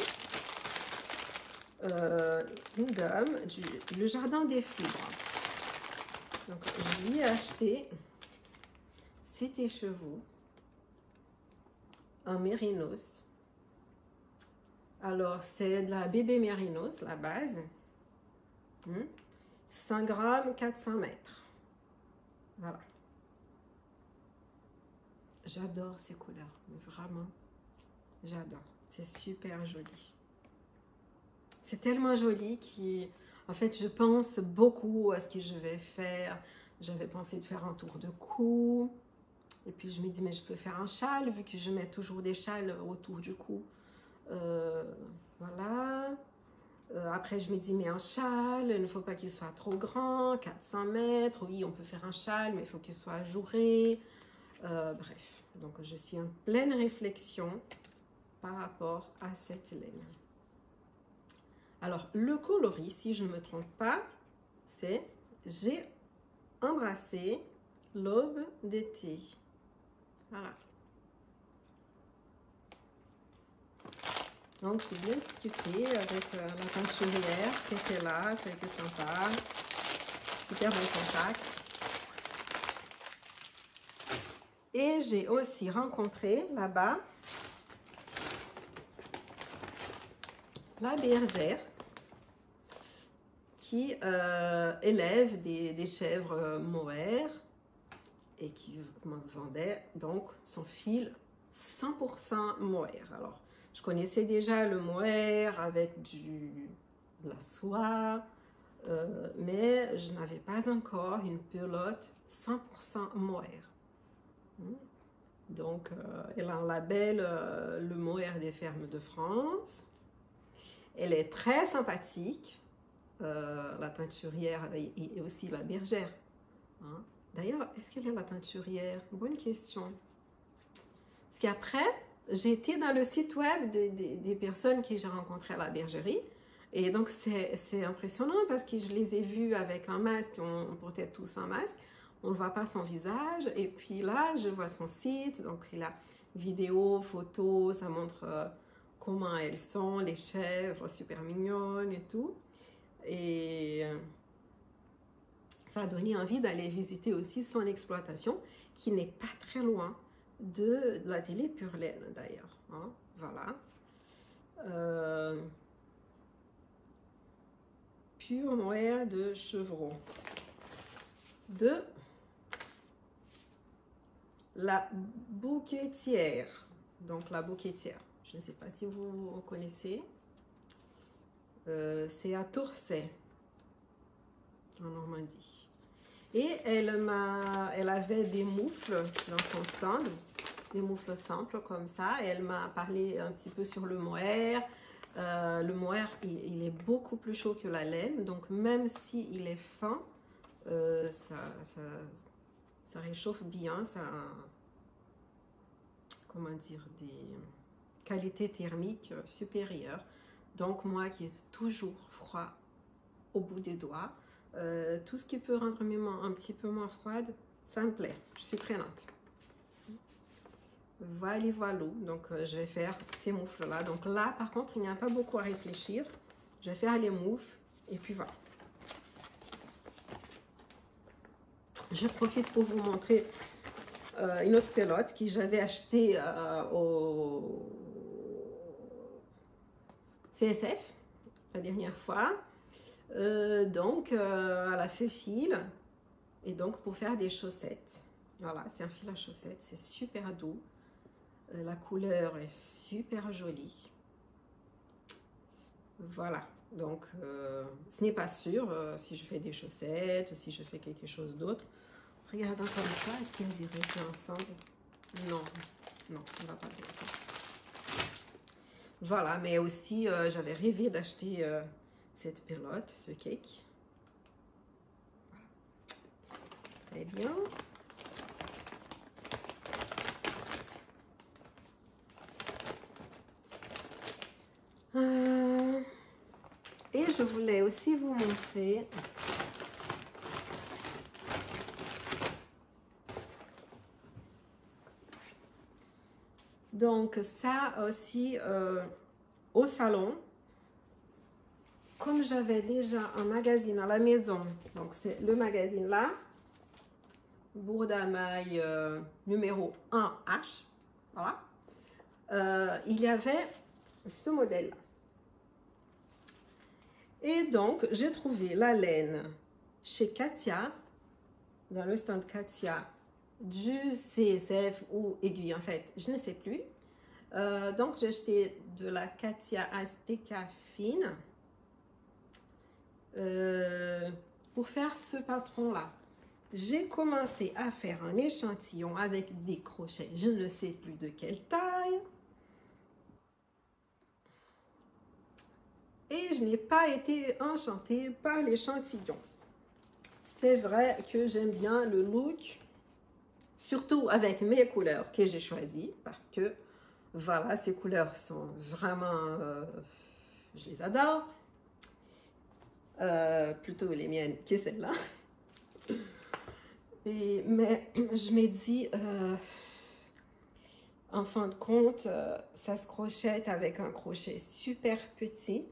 une gamme le Jardin des Fibres. Donc, je lui ai acheté cet écheveau, un mérinos. Alors, c'est de la bébé mérinos, la base. 5 grammes, 400 mètres. Voilà. J'adore ces couleurs, vraiment, j'adore. C'est super joli. C'est tellement joli qu'en fait, je pense beaucoup à ce que je vais faire. J'avais pensé de faire un tour de cou. Et puis, je me dis, mais je peux faire un châle, vu que je mets toujours des châles autour du cou. Voilà. Après, je me dis, mais un châle, il ne faut pas qu'il soit trop grand, 400 mètres. Oui, on peut faire un châle, mais il faut qu'il soit ajouré. Bref, donc je suis en pleine réflexion par rapport à cette laine. Alors, le coloris, si je ne me trompe pas, c'est J'ai embrassé l'aube d'été. Voilà. Donc, j'ai bien discuté avec la teinturière qui était là, ça a été sympa. Super bon contact. Et j'ai aussi rencontré là-bas la bergère qui élève des chèvres mohair et qui me vendait donc son fil 100% mohair. Alors, je connaissais déjà le mohair avec de la soie, mais je n'avais pas encore une pelote 100% mohair. Donc, elle a un label le mohair des fermes de France. Elle est très sympathique, la teinturière et aussi la bergère. Hein. D'ailleurs, est-ce qu'elle est la teinturière? Bonne question. Parce qu'après, j'ai été dans le site web des personnes que j'ai rencontrées à la bergerie. Et donc, c'est impressionnant parce que je les ai vus avec un masque, on portait tous un masque. On ne voit pas son visage. Et puis là, je vois son site. Donc, il a vidéo, photo, ça montre comment elles sont, les chèvres, super mignonnes et tout. Et ça a donné envie d'aller visiter aussi son exploitation, qui n'est pas très loin de l'atelier Pure Laine d'ailleurs. Hein, voilà. Pure mohair de chevreau. De la bouquetière. Donc la bouquetière. Je ne sais pas si vous connaissez. C'est à Tourset, en Normandie. Et elle avait des moufles dans son stand, des moufles simples comme ça. Et elle m'a parlé un petit peu sur le mohair. Le mohair, il est beaucoup plus chaud que la laine. Donc même s'il est fin, ça réchauffe bien. Ça a, comment dire, des qualités thermiques supérieures. Donc moi qui ai toujours froid au bout des doigts, tout ce qui peut rendre mes mains un petit peu moins froides, ça me plaît. Je suis prenante. Voilà, voilà. Donc je vais faire ces moufles là. Donc là par contre il n'y a pas beaucoup à réfléchir. Je vais faire les moufles et puis voilà. Je profite pour vous montrer une autre pelote que j'avais achetée au CSF la dernière fois. Donc, elle a fait fil. Et donc, pour faire des chaussettes. Voilà, c'est un fil à chaussettes. C'est super doux. La couleur est super jolie. Voilà. Donc, ce n'est pas sûr si je fais des chaussettes ou si je fais quelque chose d'autre. Regardons comme ça. Est-ce qu'ils iraient faire ensemble? Non. Non, on ne va pas faire ça. Voilà, mais aussi, j'avais rêvé d'acheter cette pelote, ce cake. Voilà. Très bien. Et je voulais aussi vous montrer Donc ça aussi au salon, comme j'avais déjà un magazine à la maison, donc c'est le magazine là, Bourde à maille numéro 1H, voilà, il y avait ce modèle là. Et donc j'ai trouvé la laine chez Katia, dans le stand Katia, du CSF ou aiguille en fait, je ne sais plus. Donc j'ai acheté de la Katia Azteca fine pour faire ce patron là. J'ai commencé à faire un échantillon avec des crochets, je ne sais plus de quelle taille. Et je n'ai pas été enchantée par l'échantillon. C'est vrai que j'aime bien le look, surtout avec mes couleurs que j'ai choisies, parce que voilà, ces couleurs sont vraiment, je les adore. Plutôt les miennes que celles-là. Mais je me dis, en fin de compte, ça se crochette avec un crochet super petit.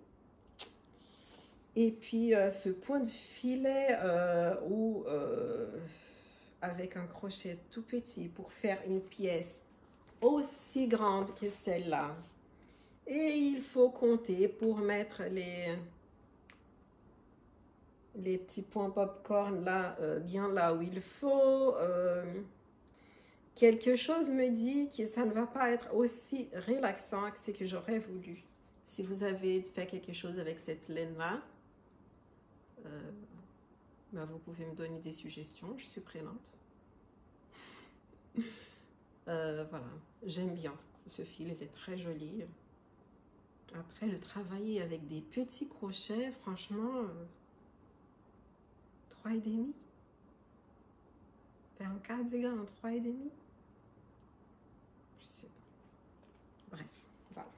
Et puis ce point de filet ou avec un crochet tout petit pour faire une pièce aussi grande que celle-là. Et il faut compter pour mettre les petits points popcorn là, bien là où il faut. Quelque chose me dit que ça ne va pas être aussi relaxant que ce que j'aurais voulu. Si vous avez fait quelque chose avec cette laine-là, ben vous pouvez me donner des suggestions, je suis prenante. Voilà, j'aime bien ce fil, il est très joli. Après, le travailler avec des petits crochets, franchement, 3,5. Faire un cardigan en 3,5. Je sais pas. Bref, voilà.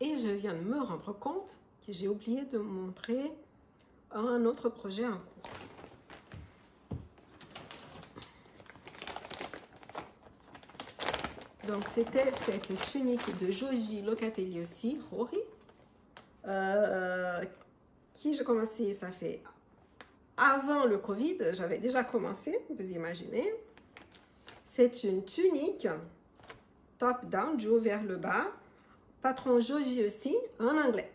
Et je viens de me rendre compte que j'ai oublié de montrer un autre projet en cours. Donc, c'était cette tunique de Joji Locatelli aussi, Rory, qui j'ai commencé, ça fait avant le Covid, j'avais déjà commencé, vous imaginez. C'est une tunique top-down, du haut vers le bas, patron Joji aussi, en anglais.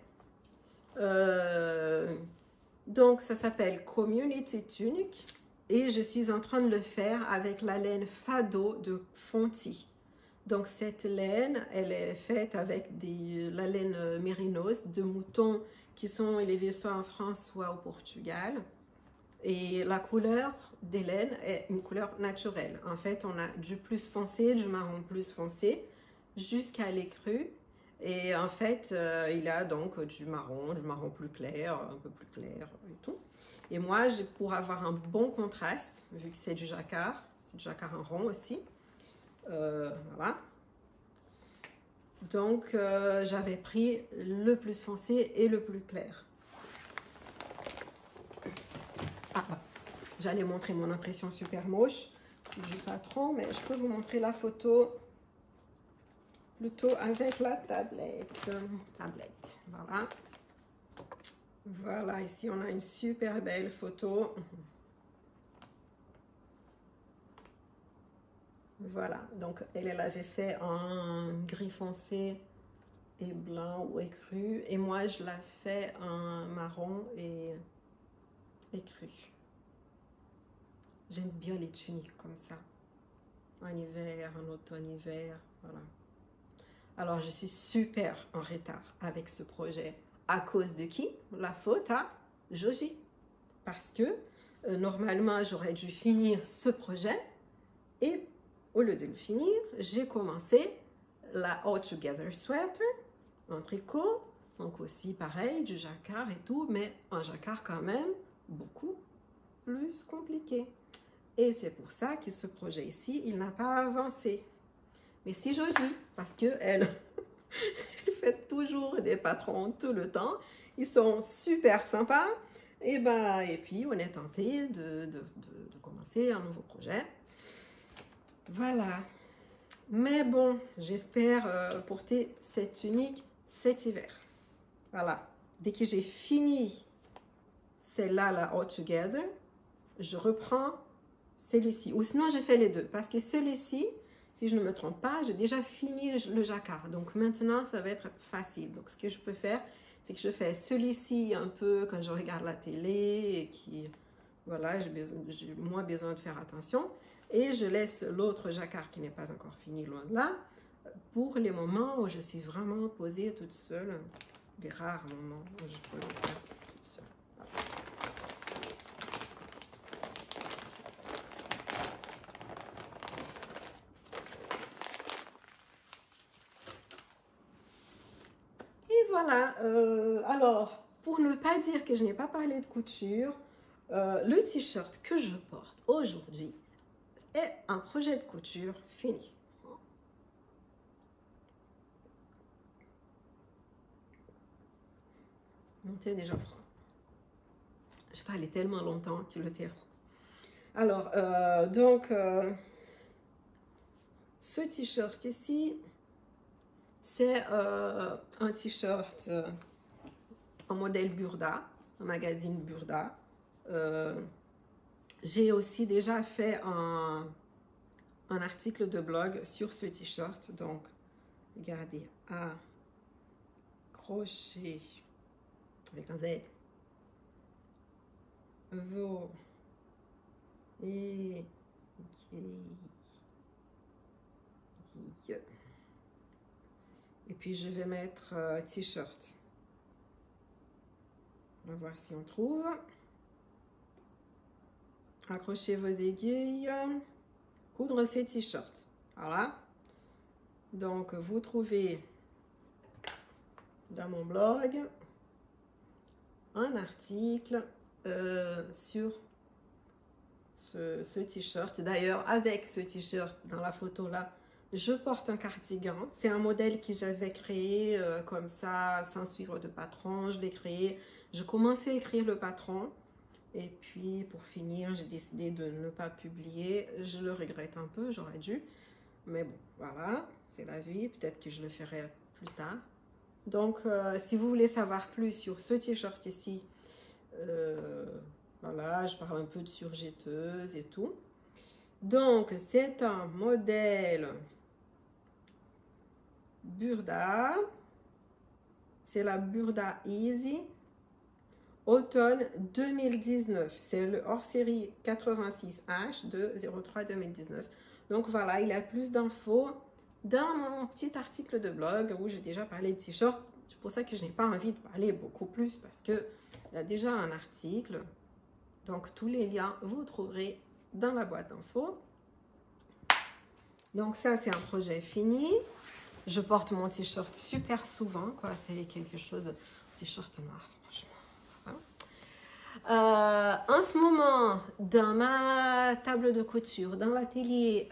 Donc, ça s'appelle Community Tunic et je suis en train de le faire avec la laine Fado de Fonti. Donc, cette laine, elle est faite avec la laine mérinos de moutons qui sont élevés soit en France, soit au Portugal. Et la couleur des laines est une couleur naturelle. En fait, on a du plus foncé, du marron plus foncé, jusqu'à l'écru. Et en fait, il y a donc du marron plus clair, un peu plus clair et tout. Et moi, pour avoir un bon contraste, vu que c'est du jacquard en rond aussi, voilà. Donc, j'avais pris le plus foncé et le plus clair. J'allais montrer mon impression super moche du patron, mais je peux vous montrer la photo plutôt avec la tablette. Voilà. Voilà, ici on a une super belle photo. Voilà, donc elle avait fait un gris foncé et blanc ou écru. Et moi, je l'ai fait en marron et écru. J'aime bien les tuniques comme ça. En hiver, en automne, hiver, voilà. Alors, je suis super en retard avec ce projet. À cause de qui? La faute à Joji. Parce que normalement, j'aurais dû finir ce projet. Et au lieu de le finir, j'ai commencé la All Together Sweater en tricot. Donc aussi, pareil, du jacquard et tout. Mais un jacquard quand même beaucoup plus compliqué. Et c'est pour ça que ce projet ici, il n'a pas avancé. Mais c'est Joji, parce qu'elle elle fait toujours des patrons tout le temps. Ils sont super sympas. Et puis, on est tenté de commencer un nouveau projet. Voilà. Mais bon, j'espère porter cette tunique cet hiver. Voilà. Dès que j'ai fini celle-là, la All Together, je reprends celui-ci. Ou sinon, j'ai fait les deux. Parce que celui-ci, si je ne me trompe pas, j'ai déjà fini le jacquard. Donc maintenant, ça va être facile. Donc ce que je peux faire, c'est que je fais celui-ci un peu quand je regarde la télé et qui, voilà, j'ai moins besoin de faire attention. Et je laisse l'autre jacquard qui n'est pas encore fini, loin de là, pour les moments où je suis vraiment posée toute seule. Des rares moments où je peux le faire toute seule. Voilà. Alors, pour ne pas dire que je n'ai pas parlé de couture, le t-shirt que je porte aujourd'hui est un projet de couture fini. Mon thé est déjà froid. Je n'ai pas allé tellement longtemps que le thé est froid. Alors, ce t-shirt ici, c'est un t-shirt en modèle Burda, un magazine Burda. J'ai aussi déjà fait un article de blog sur ce t-shirt. Donc, regardez, à crochet avec un Z. Vos et puis je vais mettre t-shirt. On va voir si on trouve. Accrochez vos aiguilles. Coudre ces t-shirts. Voilà. Donc, vous trouvez dans mon blog un article sur ce t-shirt. D'ailleurs, avec ce t-shirt, dans la photo là, je porte un cardigan. C'est un modèle que j'avais créé comme ça, sans suivre de patron. Je l'ai créé. Je commençais à écrire le patron. Et puis, pour finir, j'ai décidé de ne pas publier. Je le regrette un peu, j'aurais dû. Mais bon, voilà, c'est la vie. Peut-être que je le ferai plus tard. Donc, si vous voulez savoir plus sur ce t-shirt ici, voilà, je parle un peu de surjetteuse et tout. Donc, c'est un modèle Burda. C'est la Burda Easy. Automne 2019. C'est le hors-série 86H de 03-2019. Donc, voilà, il y a plus d'infos dans mon petit article de blog où j'ai déjà parlé de t-shirt. C'est pour ça que je n'ai pas envie de parler beaucoup plus parce qu'il y a déjà un article. Donc, tous les liens, vous trouverez dans la boîte d'infos. Donc, ça, c'est un projet fini. Je porte mon t-shirt super souvent, quoi. C'est quelque chose, t-shirt noir, franchement. En ce moment, dans ma table de couture, dans l'atelier,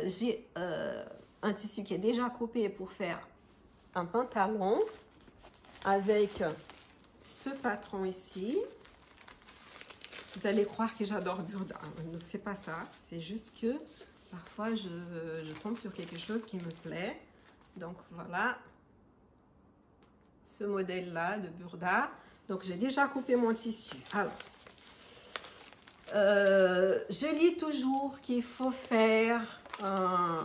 j'ai un tissu qui est déjà coupé pour faire un pantalon avec ce patron ici. Vous allez croire que j'adore Burda, donc c'est pas ça, c'est juste que parfois je tombe sur quelque chose qui me plaît. Donc voilà, ce modèle-là de Burda. Donc, j'ai déjà coupé mon tissu. Alors, je lis toujours qu'il faut faire un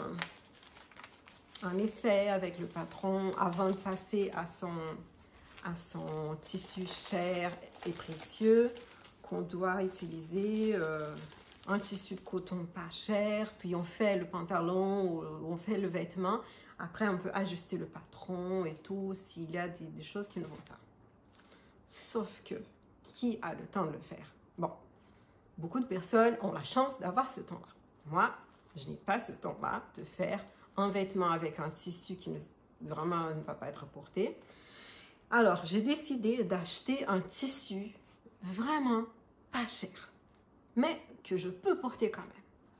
essai avec le patron avant de passer à son tissu cher et précieux, qu'on doit utiliser un tissu de coton pas cher, puis on fait le pantalon ou on fait le vêtement. Après, on peut ajuster le patron et tout s'il y a des choses qui ne vont pas. Sauf que, qui a le temps de le faire? Bon, beaucoup de personnes ont la chance d'avoir ce temps-là. Moi, je n'ai pas ce temps-là de faire un vêtement avec un tissu qui vraiment ne va pas être porté. Alors, j'ai décidé d'acheter un tissu vraiment pas cher, mais que je peux porter quand même.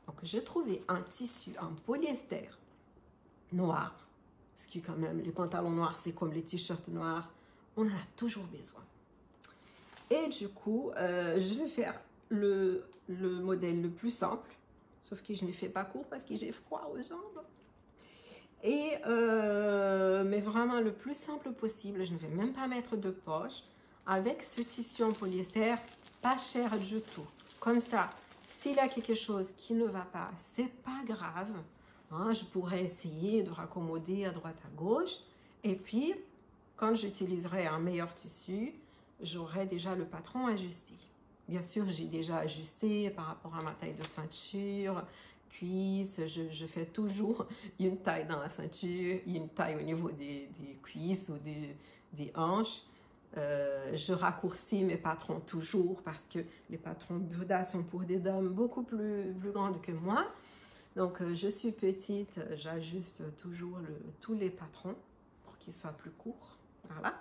Donc, j'ai trouvé un tissu en polyester noir, parce que quand même, les pantalons noirs, c'est comme les t-shirts noirs, on en a toujours besoin. Et du coup, je vais faire le modèle le plus simple. Sauf que je ne fais pas court parce que j'ai froid aux jambes. Et, mais vraiment le plus simple possible. Je ne vais même pas mettre de poche. Avec ce tissu en polyester, pas cher du tout. Comme ça, s'il y a quelque chose qui ne va pas, c'est pas grave. Hein, je pourrais essayer de raccommoder à droite à gauche. Et puis, quand j'utiliserai un meilleur tissu, j'aurai déjà le patron ajusté. Bien sûr, j'ai déjà ajusté par rapport à ma taille de ceinture, cuisse. Je fais toujours une taille dans la ceinture, une taille au niveau des cuisses ou des hanches. Je raccourcis mes patrons toujours parce que les patrons Burda sont pour des dames beaucoup plus grandes que moi. Donc, je suis petite, j'ajuste toujours tous les patrons pour qu'ils soient plus courts. Voilà.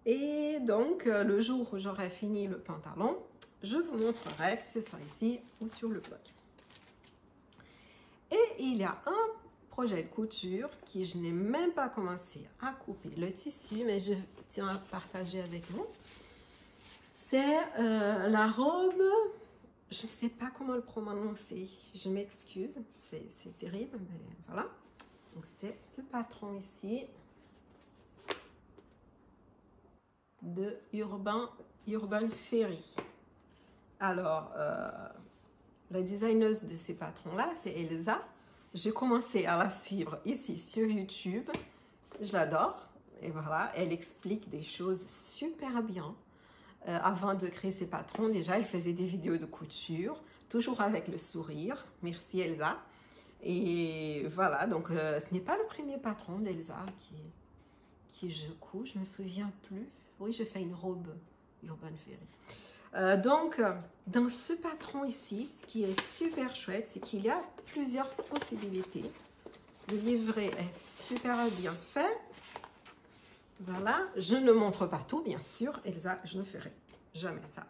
Et donc, le jour où j'aurai fini le pantalon, je vous montrerai que ce soit ici ou sur le blog. Et il y a un projet de couture qui je n'ai même pas commencé à couper le tissu, mais je tiens à partager avec vous. C'est la robe, je ne sais pas comment le prononcer, je m'excuse, c'est terrible, mais voilà. Donc c'est ce patron ici de Urban Ferry. Alors, la designeuse de ces patrons-là, c'est Elsa. J'ai commencé à la suivre ici sur YouTube. Je l'adore. Et voilà, elle explique des choses super bien. Avant de créer ses patrons, déjà, elle faisait des vidéos de couture, toujours avec le sourire. Merci Elsa. Et voilà, donc ce n'est pas le premier patron d'Elsa qui je couds, je ne me souviens plus. Oui, je fais une robe Urban Ferry. Donc, dans ce patron ici, ce qui est super chouette, c'est qu'il y a plusieurs possibilités. Le livret est super bien fait. Voilà, je ne montre pas tout, bien sûr, Elsa, je ne ferai jamais ça.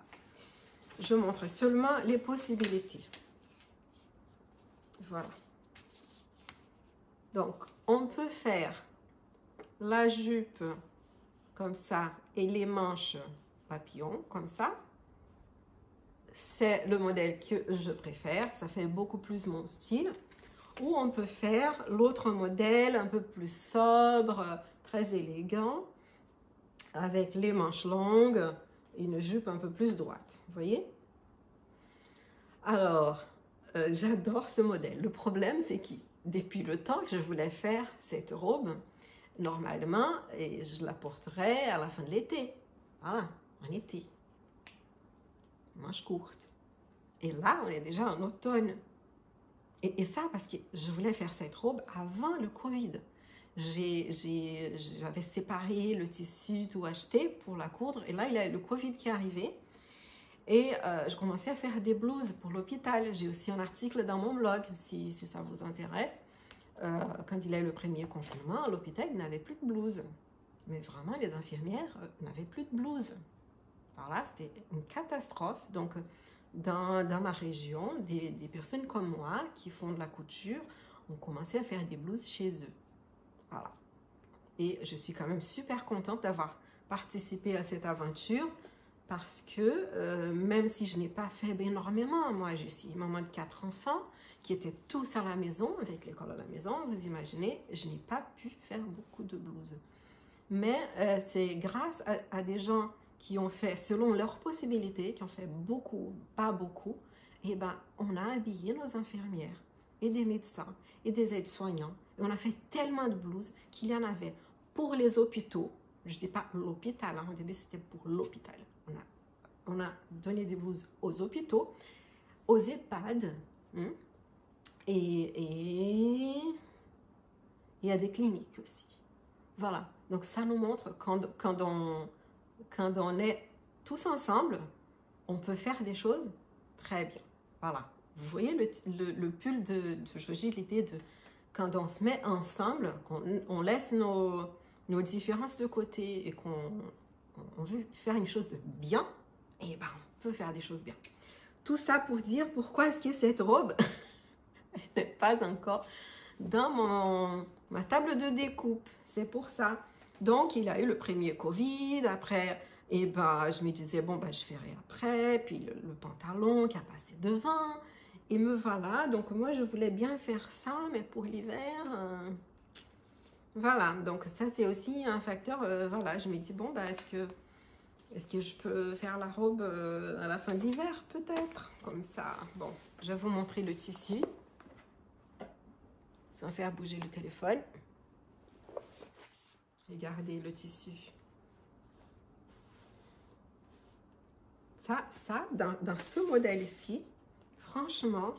Je montre seulement les possibilités. Voilà. Donc, on peut faire la jupe comme ça et les manches papillons comme ça. C'est le modèle que je préfère, ça fait beaucoup plus mon style. Ou on peut faire l'autre modèle un peu plus sobre, très élégant, avec les manches longues et une jupe un peu plus droite. Vous voyez? Alors, j'adore ce modèle. Le problème, c'est que depuis le temps que je voulais faire cette robe, normalement, et je la porterai à la fin de l'été. Voilà, en été. Manches courtes. Et là, on est déjà en automne. Et ça, parce que je voulais faire cette robe avant le Covid. J'avais séparé le tissu, tout acheté pour la coudre. Et là, il y a le Covid qui est arrivé. Et je commençais à faire des blouses pour l'hôpital. J'ai aussi un article dans mon blog, si ça vous intéresse. Quand il y a eu le premier confinement, à l'hôpital, il n'avait plus de blouses. Mais vraiment, les infirmières n'avaient plus de blouses. Alors là, c'était une catastrophe. Donc, dans ma région, des personnes comme moi qui font de la couture ont commencé à faire des blouses chez eux. Voilà. Et je suis quand même super contente d'avoir participé à cette aventure parce que même si je n'ai pas fait énormément, moi je suis maman de 4 enfants qui étaient tous à la maison, avec l'école à la maison, vous imaginez, je n'ai pas pu faire beaucoup de blouses. Mais c'est grâce à des gens qui ont fait selon leurs possibilités, qui ont fait beaucoup, pas beaucoup, et ben on a habillé nos infirmières et des médecins et des aides-soignants. Et on a fait tellement de blouses qu'il y en avait pour les hôpitaux. Je ne dis pas l'hôpital, hein, au début c'était pour l'hôpital. On a donné des blouses aux hôpitaux, aux EHPAD, et à des cliniques aussi. Voilà, donc ça nous montre quand on est tous ensemble, on peut faire des choses très bien. Voilà, vous voyez le pull de Joji, l'idée de quand on se met ensemble, qu'on laisse nos différences de côté et qu'on veut faire une chose de bien, et ben on peut faire des choses bien. Tout ça pour dire pourquoi est-ce que cette robe n'est pas encore dans ma table de découpe. C'est pour ça. Donc, il y a eu le premier Covid. Après, et ben, je me disais, bon, ben, je ferai après. Puis le pantalon qui a passé devant. Et me voilà, donc moi je voulais bien faire ça, mais pour l'hiver, voilà. Donc ça c'est aussi un facteur, voilà, je me dis, bon, bah, est-ce que je peux faire la robe à la fin de l'hiver, peut-être? Comme ça, bon, je vais vous montrer le tissu, sans faire bouger le téléphone. Regardez le tissu. Ça dans ce modèle ici, franchement,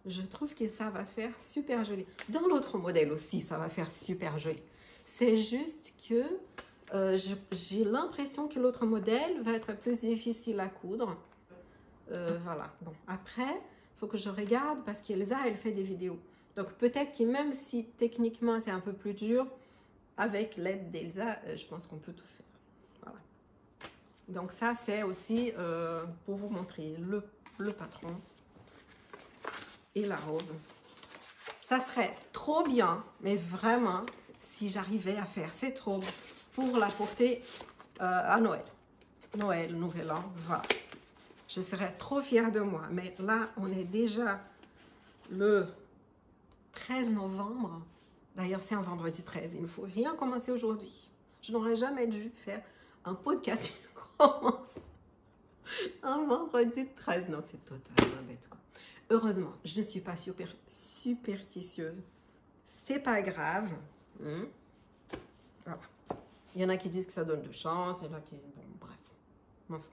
je trouve que ça va faire super joli. Dans l'autre modèle aussi, ça va faire super joli. C'est juste que j'ai l'impression que l'autre modèle va être plus difficile à coudre. Voilà. Bon, après, il faut que je regarde parce qu'Elsa, elle fait des vidéos. Donc, peut-être que même si techniquement, c'est un peu plus dur, avec l'aide d'Elsa, je pense qu'on peut tout faire. Voilà. Donc, ça, c'est aussi pour vous montrer le patron et la robe. Ça serait trop bien, mais vraiment, si j'arrivais à faire cette robe pour la porter à Noël. Noël, Nouvel An, voilà. Je serais trop fière de moi. Mais là, on est déjà le 13 novembre. D'ailleurs, c'est un vendredi 13. Il ne faut rien commencer aujourd'hui. Je n'aurais jamais dû faire un podcast qui commence un vendredi 13. Non, c'est totalement bête, quoi. Heureusement, je ne suis pas superstitieuse. C'est pas grave. Voilà. Il y en a qui disent que ça donne de chance. Il y en a qui... Bon, bref. M'en fous.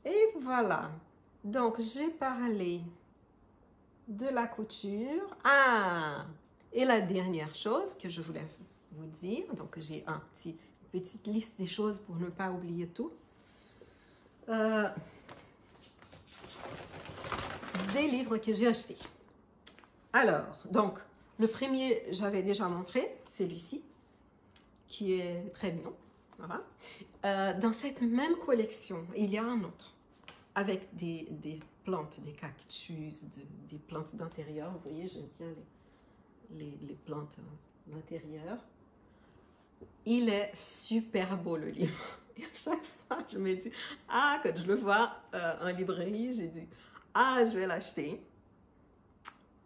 Et voilà. Donc, j'ai parlé de la couture. Ah! Et la dernière chose que je voulais vous dire, donc j'ai une petite liste des choses pour ne pas oublier tout. Des livres que j'ai achetés. Alors, donc, le premier, j'avais déjà montré, celui-ci, qui est très mignon. Voilà. Dans cette même collection, il y a un autre, avec des plantes, des cactus, des plantes d'intérieur. Vous voyez, j'aime bien les plantes d'intérieur. Il est super beau, le livre. Et à chaque fois, je me dis, ah, quand je le vois en librairie, j'ai dit, ah, je vais l'acheter.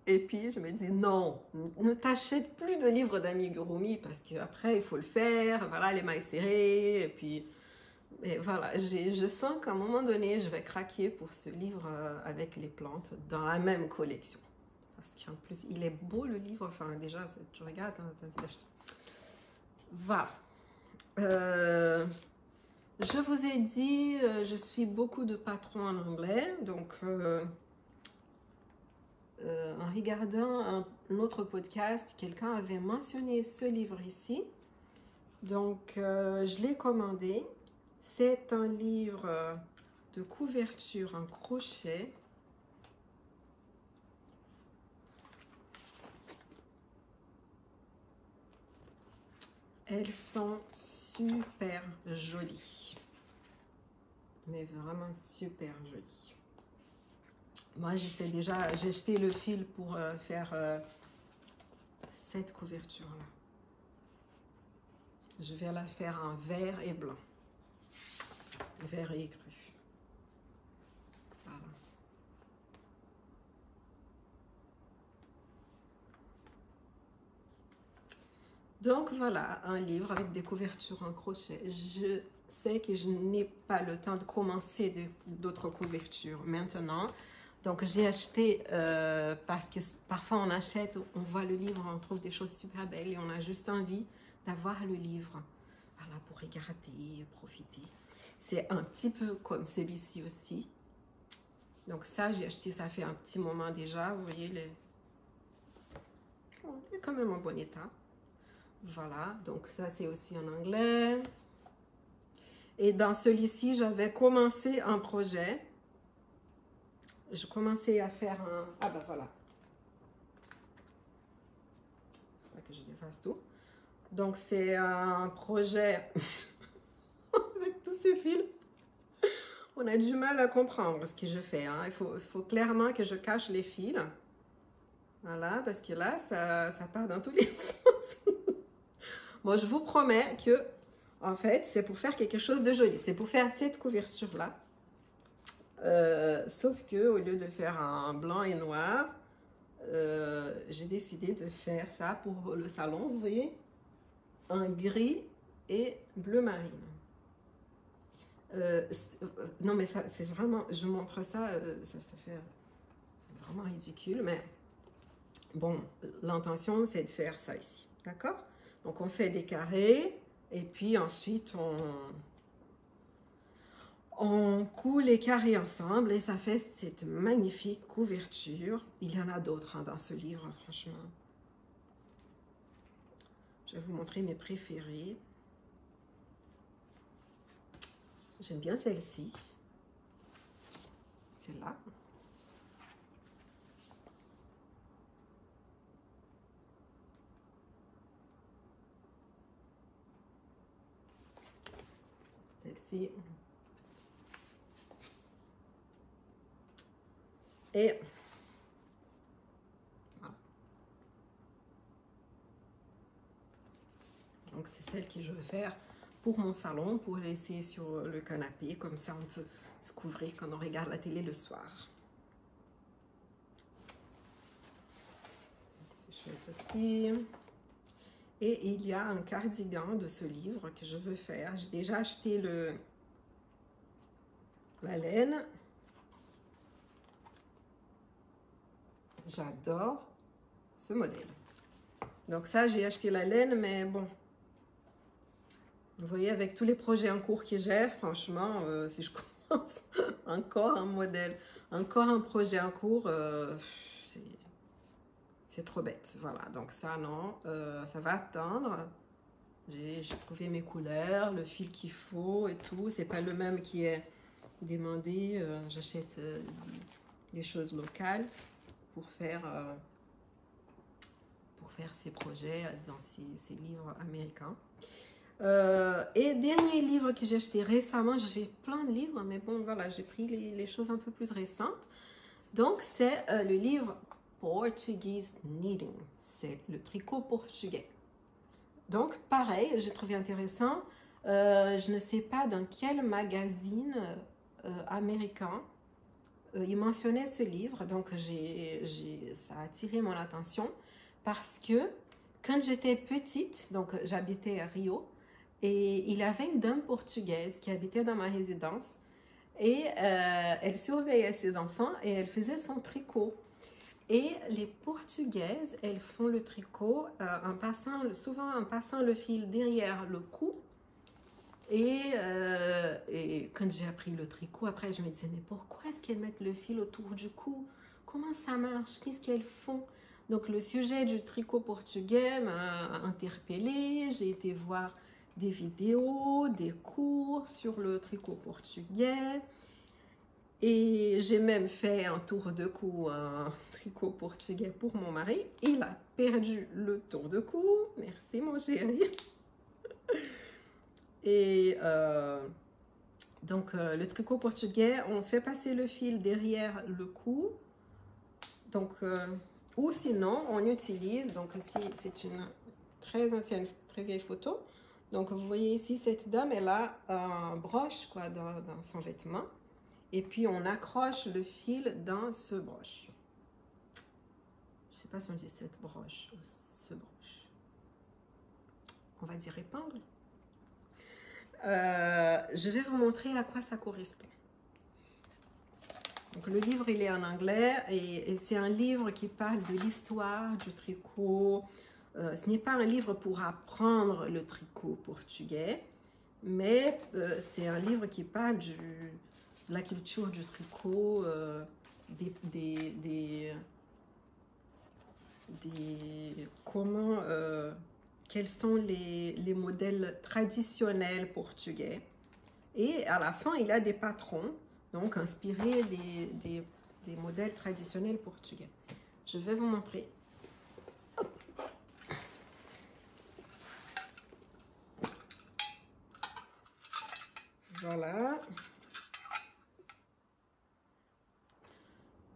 Et puis, je me dis, non, ne t'achète plus de livres d'amigurumi parce qu'après, il faut le faire, voilà, les mailles serrées. Et puis, et voilà, je sens qu'à un moment donné, je vais craquer pour ce livre avec les plantes dans la même collection. Parce qu'en plus, il est beau, le livre. Enfin, déjà, tu regardes, hein, t'as envie d'acheter. Voilà. Je vous ai dit, je suis beaucoup de patrons en anglais, donc en regardant un autre podcast, quelqu'un avait mentionné ce livre ici, donc je l'ai commandé. C'est un livre de couverture en crochet. Elles sont super jolies, mais vraiment super jolies. Moi, j'ai acheté le fil pour faire cette couverture-là. Je vais la faire en vert et blanc. Vert et cru. Voilà. Donc voilà, un livre avec des couvertures en crochet. Je sais que je n'ai pas le temps de commencer d'autres couvertures maintenant. Donc j'ai acheté parce que parfois on achète, on voit le livre, on trouve des choses super belles et on a juste envie d'avoir le livre. Voilà, pour regarder, profiter. C'est un petit peu comme celui-ci aussi. Donc ça, j'ai acheté, ça fait un petit moment déjà. Vous voyez, il est quand même en bon état. Voilà, donc ça c'est aussi en anglais. Et dans celui-ci, j'avais commencé un projet. Je commençais à faire un... Ah ben voilà. Il faudrait que je défasse tout. Donc c'est un projet avec tous ces fils. On a du mal à comprendre ce que je fais. Hein. Il faut clairement que je cache les fils. Voilà, parce que là, ça part dans tous les sens. Bon, je vous promets que, en fait, c'est pour faire quelque chose de joli. C'est pour faire cette couverture-là. Sauf que au lieu de faire un blanc et noir, j'ai décidé de faire ça pour le salon. Vous voyez, un gris et bleu marine. Non mais ça c'est vraiment, je montre ça, ça fait vraiment ridicule, mais bon, l'intention c'est de faire ça ici, d'accord? Donc on fait des carrés et puis ensuite on coud les carrés ensemble et ça fait cette magnifique couverture. Il y en a d'autres hein, dans ce livre, franchement. Je vais vous montrer mes préférés. J'aime bien celle-ci. Celle-là. Celle-ci. Et voilà. Donc c'est celle que je veux faire pour mon salon, pour laisser sur le canapé, comme ça on peut se couvrir quand on regarde la télé le soir. C'est chouette aussi. Et il y a un cardigan de ce livre que je veux faire. J'ai déjà acheté la laine. J'adore ce modèle. Donc ça, j'ai acheté la laine, mais bon. Vous voyez, avec tous les projets en cours que j'ai, franchement, si je commence encore un modèle, encore un projet en cours, c'est trop bête. Voilà, donc ça, non, ça va attendre. J'ai trouvé mes couleurs, le fil qu'il faut et tout. C'est pas le même qui est demandé. J'achète des choses locales pour faire ces projets dans ces livres américains. Et dernier livre que j'ai acheté récemment, j'ai plein de livres, mais bon, voilà, j'ai pris les choses un peu plus récentes. Donc, c'est le livre Portuguese Knitting. C'est le tricot portugais. Donc, pareil, j'ai trouvé intéressant. Je ne sais pas dans quel magazine américain il mentionnait ce livre. Donc, ça a attiré mon attention parce que quand j'étais petite, donc j'habitais à Rio, et il y avait une dame portugaise qui habitait dans ma résidence et elle surveillait ses enfants et elle faisait son tricot. Et les Portugaises, elles font le tricot souvent en passant le fil derrière le cou. Et quand j'ai appris le tricot, après je me disais, mais pourquoi est-ce qu'elles mettent le fil autour du cou? Comment ça marche? Qu'est-ce qu'elles font? Donc le sujet du tricot portugais m'a interpellée. J'ai été voir des vidéos, des cours sur le tricot portugais. Et j'ai même fait un tour de cou, un tricot portugais pour mon mari. Il a perdu le tour de cou. Merci mon chéri. Et donc le tricot portugais, on fait passer le fil derrière le cou. Donc, ou sinon, on utilise, donc ici c'est une très ancienne, très vieille photo. Donc vous voyez ici, cette dame, elle a un broche quoi, dans son vêtement. Et puis on accroche le fil dans ce broche. Je ne sais pas si on dit cette broche ou ce broche. On va dire épingle. Je vais vous montrer à quoi ça correspond. Donc, le livre, il est en anglais et c'est un livre qui parle de l'histoire du tricot. Ce n'est pas un livre pour apprendre le tricot portugais, mais c'est un livre qui parle de la culture du tricot, quels sont les modèles traditionnels portugais. Et à la fin, il y a des patrons, donc inspirés des modèles traditionnels portugais. Je vais vous montrer. Hop. Voilà.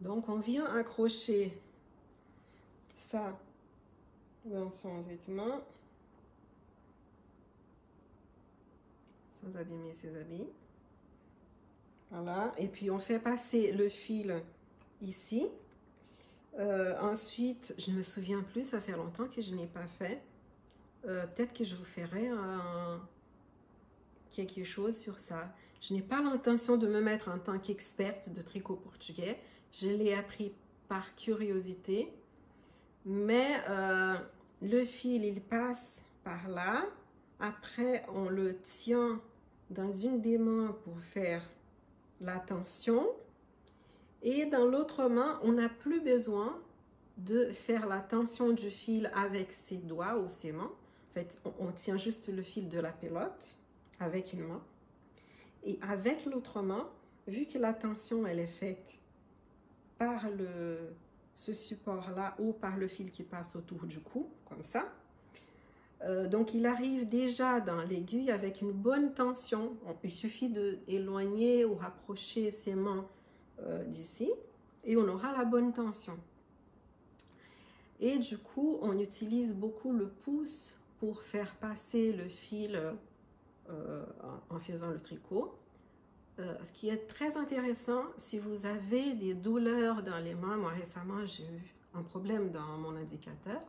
Donc, on vient accrocher ça dans son vêtement, sans abîmer ses habits. Voilà, et puis on fait passer le fil ici. Ensuite, je ne me souviens plus, ça fait longtemps que je n'ai pas fait. Peut-être que je vous ferai quelque chose sur ça. Je n'ai pas l'intention de me mettre en tant qu'experte de tricot portugais. Je l'ai appris par curiosité. Mais le fil, il passe par là. Après, on le tient dans une des mains pour faire la tension. Et dans l'autre main, on n'a plus besoin de faire la tension du fil avec ses doigts ou ses mains. En fait, on tient juste le fil de la pelote avec une main. Et avec l'autre main, vu que la tension, elle est faite par ce support-là ou par le fil qui passe autour du cou, comme ça. Donc, il arrive déjà dans l'aiguille avec une bonne tension. Il suffit d'éloigner ou rapprocher ses mains d'ici et on aura la bonne tension. Et du coup, on utilise beaucoup le pouce pour faire passer le fil en faisant le tricot. Ce qui est très intéressant, si vous avez des douleurs dans les mains, moi récemment j'ai eu un problème dans mon indicateur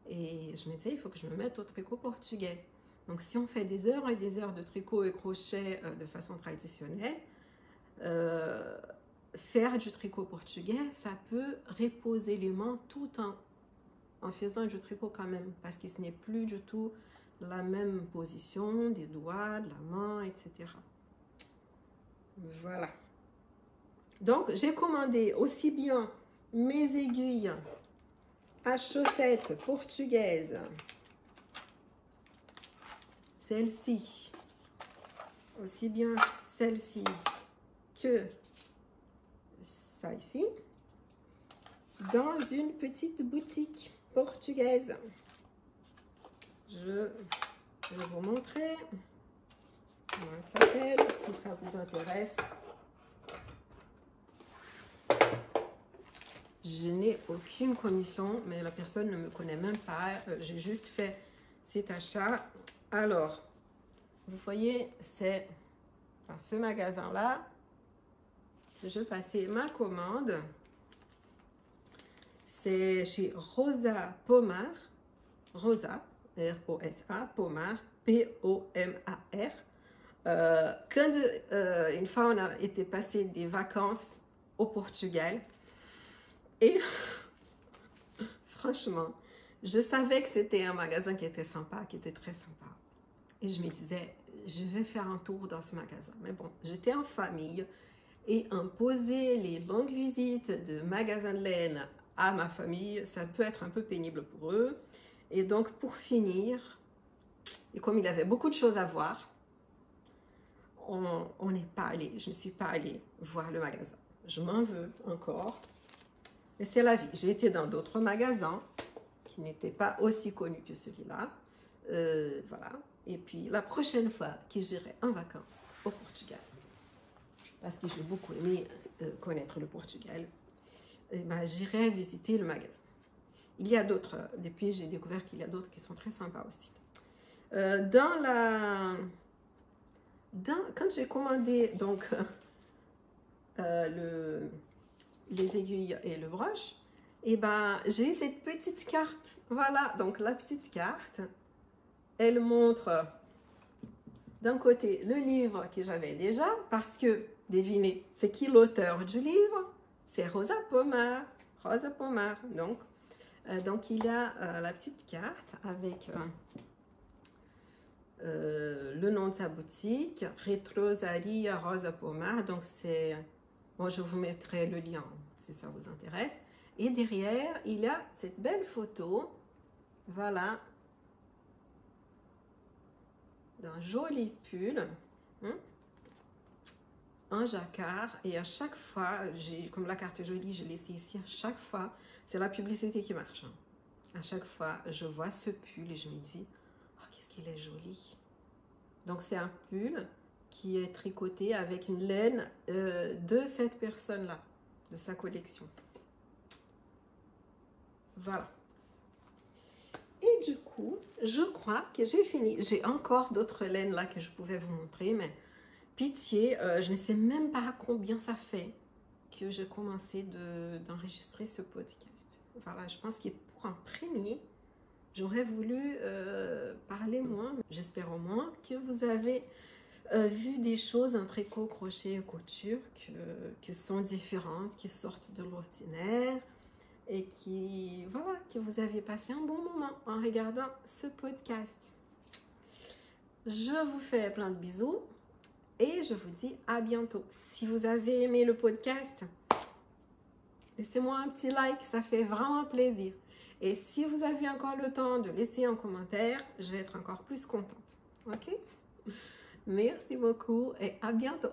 et je me disais il faut que je me mette au tricot portugais. Donc si on fait des heures et des heures de tricot et crochet de façon traditionnelle, faire du tricot portugais, ça peut reposer les mains tout en faisant du tricot quand même, parce que ce n'est plus du tout la même position des doigts, de la main, etc. Voilà. Donc, j'ai commandé aussi bien mes aiguilles à chaussettes portugaises, celle-ci, aussi bien celle-ci que ça ici, dans une petite boutique portugaise. Je vais vous montrer comment elle s'appelle, si ça vous intéresse. Je n'ai aucune commission, mais la personne ne me connaît même pas. J'ai juste fait cet achat. Alors, vous voyez, c'est dans ce magasin-là que je passais ma commande. C'est chez Rosa Pomar. Rosa, R-O-S-A, Pomar, P-O-M-A-R. Quand une fois on a été passer des vacances au Portugal et franchement je savais que c'était un magasin qui était sympa, qui était très sympa, et je me disais je vais faire un tour dans ce magasin. Mais bon, j'étais en famille et imposer les longues visites de magasins de laine à ma famille, ça peut être un peu pénible pour eux. Et donc pour finir, et comme il avait beaucoup de choses à voir, on n'est pas allé, je ne suis pas allée voir le magasin. Je m'en veux encore, mais c'est la vie. J'ai été dans d'autres magasins qui n'étaient pas aussi connus que celui-là. Voilà. Et puis la prochaine fois que j'irai en vacances au Portugal, parce que j'ai beaucoup aimé connaître le Portugal, ben, j'irai visiter le magasin. Il y a d'autres, depuis j'ai découvert qu'il y a d'autres qui sont très sympas aussi. Quand j'ai commandé donc les aiguilles et le broche, et ben j'ai eu cette petite carte. Voilà, donc la petite carte, elle montre d'un côté le livre que j'avais déjà, parce que devinez, c'est qui l'auteur du livre? C'est Rosa Pomar. Rosa Pomar. Donc il y a la petite carte avec le nom de sa boutique, Retrosaria Rosa Pomar. Donc c'est, bon, je vous mettrai le lien si ça vous intéresse. Et derrière, il y a cette belle photo, voilà, d'un joli pull, en jacquard. Et à chaque fois, comme la carte est jolie, je l'ai laissé ici. À chaque fois, c'est la publicité qui marche. À chaque fois, je vois ce pull et je me dis, oh, qu'est-ce qu'il est joli. Donc, c'est un pull qui est tricoté avec une laine de cette personne-là, de sa collection. Voilà. Et du coup, je crois que j'ai fini. J'ai encore d'autres laines là que je pouvais vous montrer, mais pitié, je ne sais même pas combien ça fait que j'ai commencé d'enregistrer ce podcast. Voilà, je pense que pour un premier, j'aurais voulu parler moins. J'espère au moins que vous avez vu des choses en tricot, crochet et couture qui sont différentes, qui sortent de l'ordinaire et voilà, que vous avez passé un bon moment en regardant ce podcast. Je vous fais plein de bisous et je vous dis à bientôt. Si vous avez aimé le podcast, laissez-moi un petit like, ça fait vraiment plaisir. Et si vous avez encore le temps de laisser un commentaire, je vais être encore plus contente. Ok? Merci beaucoup et à bientôt.